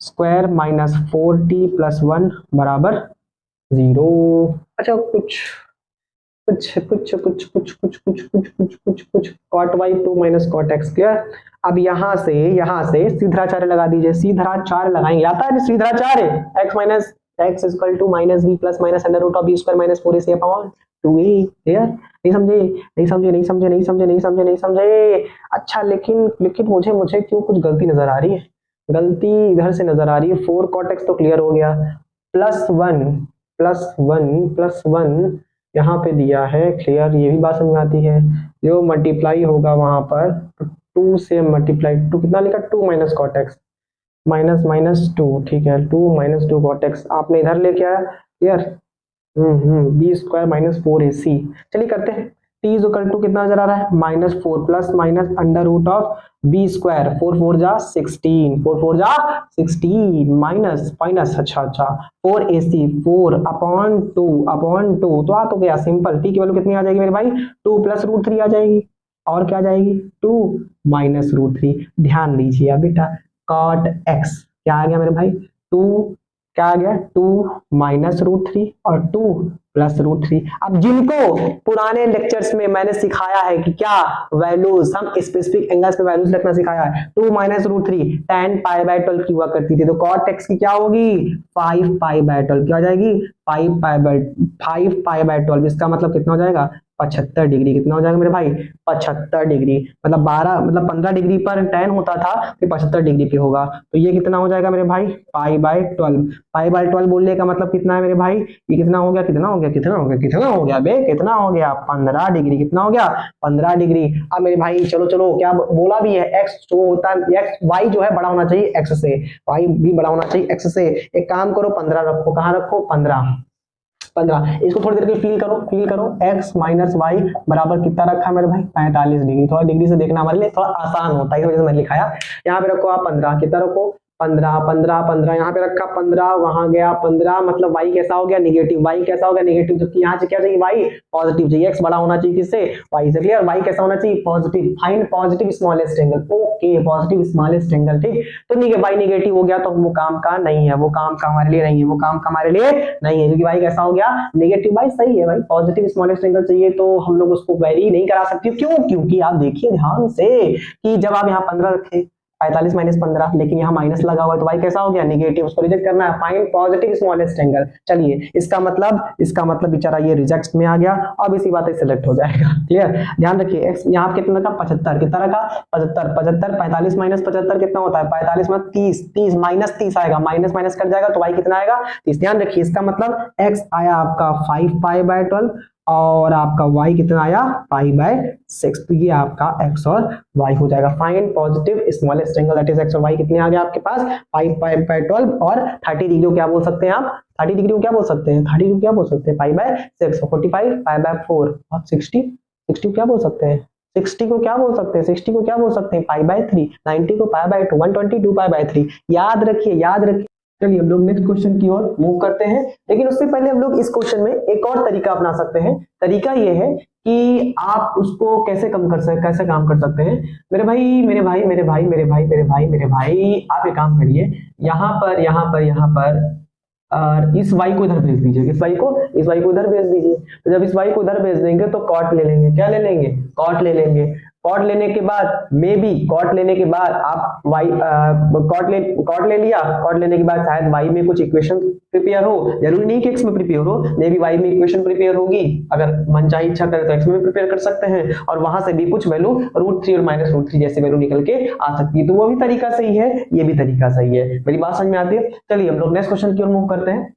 square minus 4t plus 1 बराबर 0। अच्छा कुछ cot y 2 minus cot x. Clear, अब यहाँ से सीधाचार्य लगा दीजिए, सीधाचार्य लगाएंगे, आता है Sridharacharya, x minus x equal to minus b plus minus under root of b square minus 4ac अपॉन 2a। क्लियर, नहीं समझे। अच्छा लेकिन मुझे क्यों कुछ गलती नजर आ रही है, गलती इधर से नजर आ रही है। 4 कॉट एक्स तो क्लियर हो गया, प्लस वन यहाँ पे दिया है। क्लियर, ये भी बात समझ में आती है। जो मल्टीप्लाई होगा वहां पर 2 से मल्टीप्लाई, 2 कितना लिखा, 2 माइनस कॉट एक्स माइनस 2, ठीक है, 2 माइनस 2 कॉट एक्स आपने इधर लेके आया। Clear, b square minus 4ac। चलिए करते हैं, टी इज इक्वल टू कितना नजर आ रहा है, minus 4 plus minus under root of b square, 4 4 जा 16 माइनस अच्छा 4ac 4 अपॉन 2 तो आ तो गया सिंपल। टी की वैल्यू कितनी आ जाएगी मेरे भाई, 2 प्लस रूट 3 आ जाएगी, और क्या आ जाएगी 2 माइनस रूट 3। ध्यान दीजिए अब बेटा, कॉट एक्स क्या आ गया मेरे भाई, 2 क्या आ गया, 2 माइनस रूट 3 और 2 प्लस रूट 3। अब जिनको पुराने लेक्चर्स में मैंने सिखाया है कि क्या वैल्यूज, हम स्पेसिफिक एंगल्स पे वैल्यूज लिखना सिखाया है, 2 माइनस रूट 3 tan π/12 की हुआ करती थी, तो cot x की क्या होगी 5 π/12, क्या हो जाएगी 5 π/12। इसका मतलब कितना हो जाएगा 75 डिग्री। कितना हो जाएगा मेरे भाई 75 डिग्री, मतलब 15 डिग्री पर tan होता था, तो 75 डिग्री पे होगा, तो ये कितना हो जाएगा मेरे भाई π/12 बोलने का मतलब कितना है मेरे भाई, ये कितना हो गया बे, कितना हो गया 15 डिग्री। कितना हो गया 15 डिग्री। अब मेरे भाई चलो क्या बोला भी है, x जो होता है x y जो है बड़ा होना चाहिए x से, y भी बड़ा होना चाहिए x से। एक काम करो 15 रखो, कहाँ रखो 15। इसको थोड़ी देर के फील करो x माइनस वाई बराबर कितना रखा है मेरे भाई 45 डिग्री। थोड़ा डिग्री से देखना हमारे लिए थोड़ा आसान होता है, इस वजह से मैंने लिखाया। यहाँ पे रखो आप 15, कितना रखो 15 यहाँ पे रखा 15, वहां गया 15, मतलब y कैसा हो गया नेगेटिव, जबकि यहाँ से क्या चाहिए y पॉजिटिव चाहिए, x बड़ा होना चाहिए किससे y से। क्लियर, y कैसा होना चाहिए positive, find positive smallest angle. Okay, positive smallest angle, ठीक। तो नहीं y नेगेटिव हो गया तो वो काम का नहीं है, वो काम का हमारे लिए नहीं है, क्योंकि y कैसा हो गया नेगेटिव। भाई सही है भाई, पॉजिटिव स्मॉलेस्ट एंगल चाहिए तो हम लोग उसको वेरी नहीं करा सकते। क्यों, क्योंकि आप देखिए ध्यान से कि जब आप यहाँ 15 रखे 45 माइनस 15, लेकिन यहाँ माइनस लगा हुआ है तो y कैसा हो गया नेगेटिव, उसको रिजेक्ट करना है, फाइंड पॉजिटिव स्मॉलेस्ट एंगल। चलिए इसका मतलब बेचारा ये रिजेक्ट में आ गया, अब इसी बात से सिलेक्ट हो जाएगा। क्लियर, ध्यान रखिए x यहाँ कितना रखा 75, कितना रखा 75, 45 माइनस 75 कितना होता है 45 में 30 माइनस 30 आएगा, माइनस कट जाएगा तो y कितना आएगा 30। ध्यान रखिए इसका मतलब x आया आपका 5 π/12 और आपका y कितना आया π/6, तो ये आपका x और y हो जाएगा। Find positive smallest angle that is x और y कितने आ गए आपके पास 5 π/12 और 30 डिग्री को क्या बोल सकते हैं आप, 30 डिग्री को क्या बोल सकते हैं π/6, 45 π/4 और 60 क्या बोल सकते हैं 60 को क्या बोल सकते हैं, 60 को क्या बोल सकते हैं, पाई बाय 3, 90 को पाई बाय 2, 122 पाई बाय 3। याद रखिए, याद रखिए। चलिए हम लोग नेक्स्ट क्वेश्चन की ओर मूव करते हैं, लेकिन उससे पहले हम लोग इस क्वेश्चन में एक और तरीका अपना सकते हैं। तरीका ये है कि आप उसको कैसे कम कर सकते, कैसे काम कर सकते हैं। मेरे भाई मेरे भाई मेरे भाई मेरे भाई मेरे भाई मेरे भाई, आप एक काम करिए, यहाँ पर यहाँ पर यहाँ पर और इस y को इधर भेज दीजिए, इस y को इधर भेज दीजिए। तो जब इस y को इधर भेज देंगे तो कॉट ले लेंगे, क्या ले लेंगे, कॉट ले लेंगे। कॉट लेने के बाद मे बी, कॉट लेने के बाद आप y कॉट ले लिया, कॉट लेने के बाद शायद y में कुछ इक्वेशन प्रिपेयर हो, जरूरी नहीं कि x में प्रिपेयर हो, मे बी y में इक्वेशन प्रिपेयर होगी। अगर मन चाहे इच्छा करे तो x में प्रिपेयर कर सकते हैं, और वहां से भी कुछ वैल्यू √3 और -√3 जैसे वैल्यू निकल के आ सकती है। तो वो भी तरीका सही है, ये भी तरीका सही है। मेरी बात समझ में आती है। चलिए हम लोग नेक्स्ट क्वेश्चन की ओर मूव करते हैं।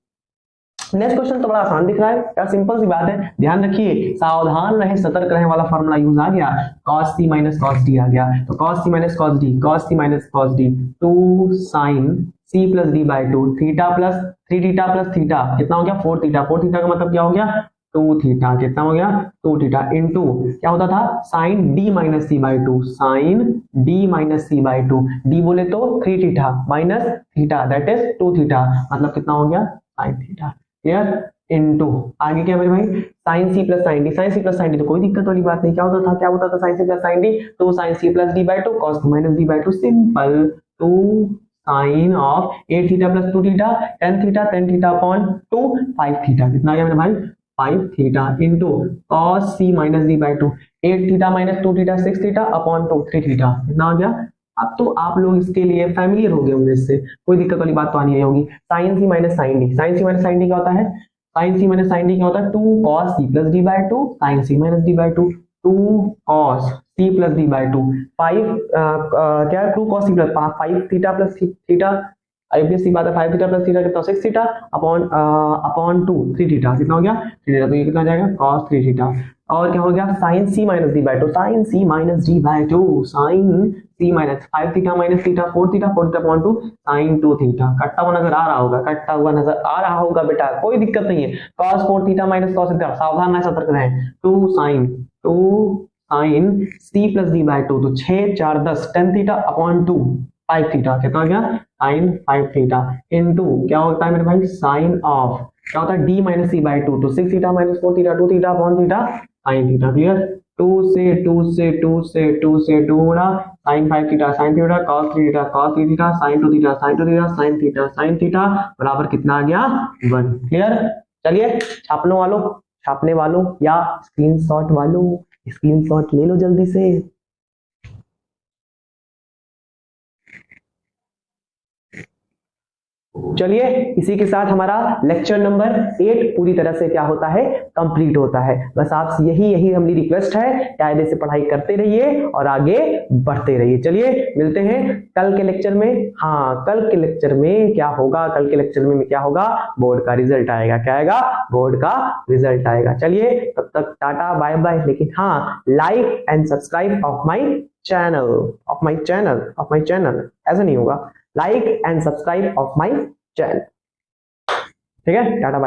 नेक्स्ट क्वेश्चन तो बड़ा आसान दिख रहा है यार, सिंपल सी बात है। ध्यान रखिए, सावधान रहे सतर्क रहे वाला फॉर्मूला यूज आ गया, cos c minus cos d आ गया। तो cos c minus cos d, cos c minus cos d, 2 sin c plus d by 2, theta plus 3 theta plus theta कितना हो गया, 4 थीटा। 4 थीटा का मतलब क्या हो गया, 2 थीटा। कितना हो गया, 2 थीटा इनटू क्या होता था, sin d minus c by 2, sin d minus c by 2, d बोले तो 3 theta minus theta that is 2 theta, मतलब कितना हो गया, sin थीटा। क्लियर, इनटू आगे क्या मेरे भाई, sin c plus sin d, sin c plus sin d तो कोई दिक्कत वाली बात नहीं। क्या होता था sin c plus sin d, तो sin c plus d by 2 cos c minus d by 2, simple. 2 sin of 8 theta plus 2 theta, 10 theta upon 2, 5 theta. कितना आ गया मेरे भाई, 5 theta into cos c minus d by 2, 8 theta minus 2 theta 6 theta upon 2, 3 theta. कितना आ गया। अब तो आप लोग इसके लिए फैमिलियर हो गए होंगे, इससे कोई दिक्कत वाली बात तो आनी नहीं होगी। sin c minus sin d, sin c minus sin d क्या होता है, sin c minus sin d क्या होता है, 2 cos c plus d by 2 sin c minus d by 2, 2 cos c plus d by 2, 5 क्या है, 2 cos c plus 5 theta plus theta, IPS की बात है, 5 थीटा प्लस थीटा कितना, 6 थीटा अपॉन 2, 3 थीटा। कितना हो गया, 3 थीटा। तो ये कितना जाएगा, cos 3 थीटा। और क्या हो गया, sin c minus d by 2, sin c minus d by 2, sin c minus 5 theta minus theta 4 theta, 4 theta upon 2 sin 2 theta. कटता हुआ नजर आ रहा होगा, कटता हुआ नजर आ रहा होगा बेटा, कोई दिक्कत नहीं है। cos 4 theta minus cos theta, सावधान रहे, सतर्क रहे। 2 sin c plus d by 2, तो 6 4 10, 10 थीटा अपॉन 2 5 थीटा। कितना हो गया, sin 5 थीटा इनटू क्या होता है मेरे भाई, साइन ऑफ क्या होता है, d माइनस c बाई 2, तो 6 theta minus 4 theta 2 theta upon theta sin theta. Clear, 2 से 2 से 2 से 2 से 2 गुणा sin 5 theta sin theta cos 3 theta cos 3 theta sin 2 theta sin 2 theta sin theta बराबर कितना आ गया, 1। क्लियर। चलिए छापने वालों या स्क्रीनशॉट वालों, स्क्रीनशॉट ले लो जल्दी से। चलिए इसी के साथ हमारा लेक्चर नंबर 8 पूरी तरह से क्या होता है, कंप्लीट होता है। बस आपसे यही हमारी रिक्वेस्ट है, कायदे से पढ़ाई करते रहिए और आगे बढ़ते रहिए। चलिए मिलते हैं कल के लेक्चर में। हाँ, कल के लेक्चर में क्या होगा, कल के लेक्चर में क्या होगा, बोर्ड का रिजल्ट आएगा। क्या आएगा, बोर्ड का रिजल्ट आएगा। चलिए तब तक टाटा बाय बाय। लेकिन हाँ, like and subscribe of my channel ऐसा नहीं होगा, like and subscribe of my channel. ठीक है, टाटा बाय।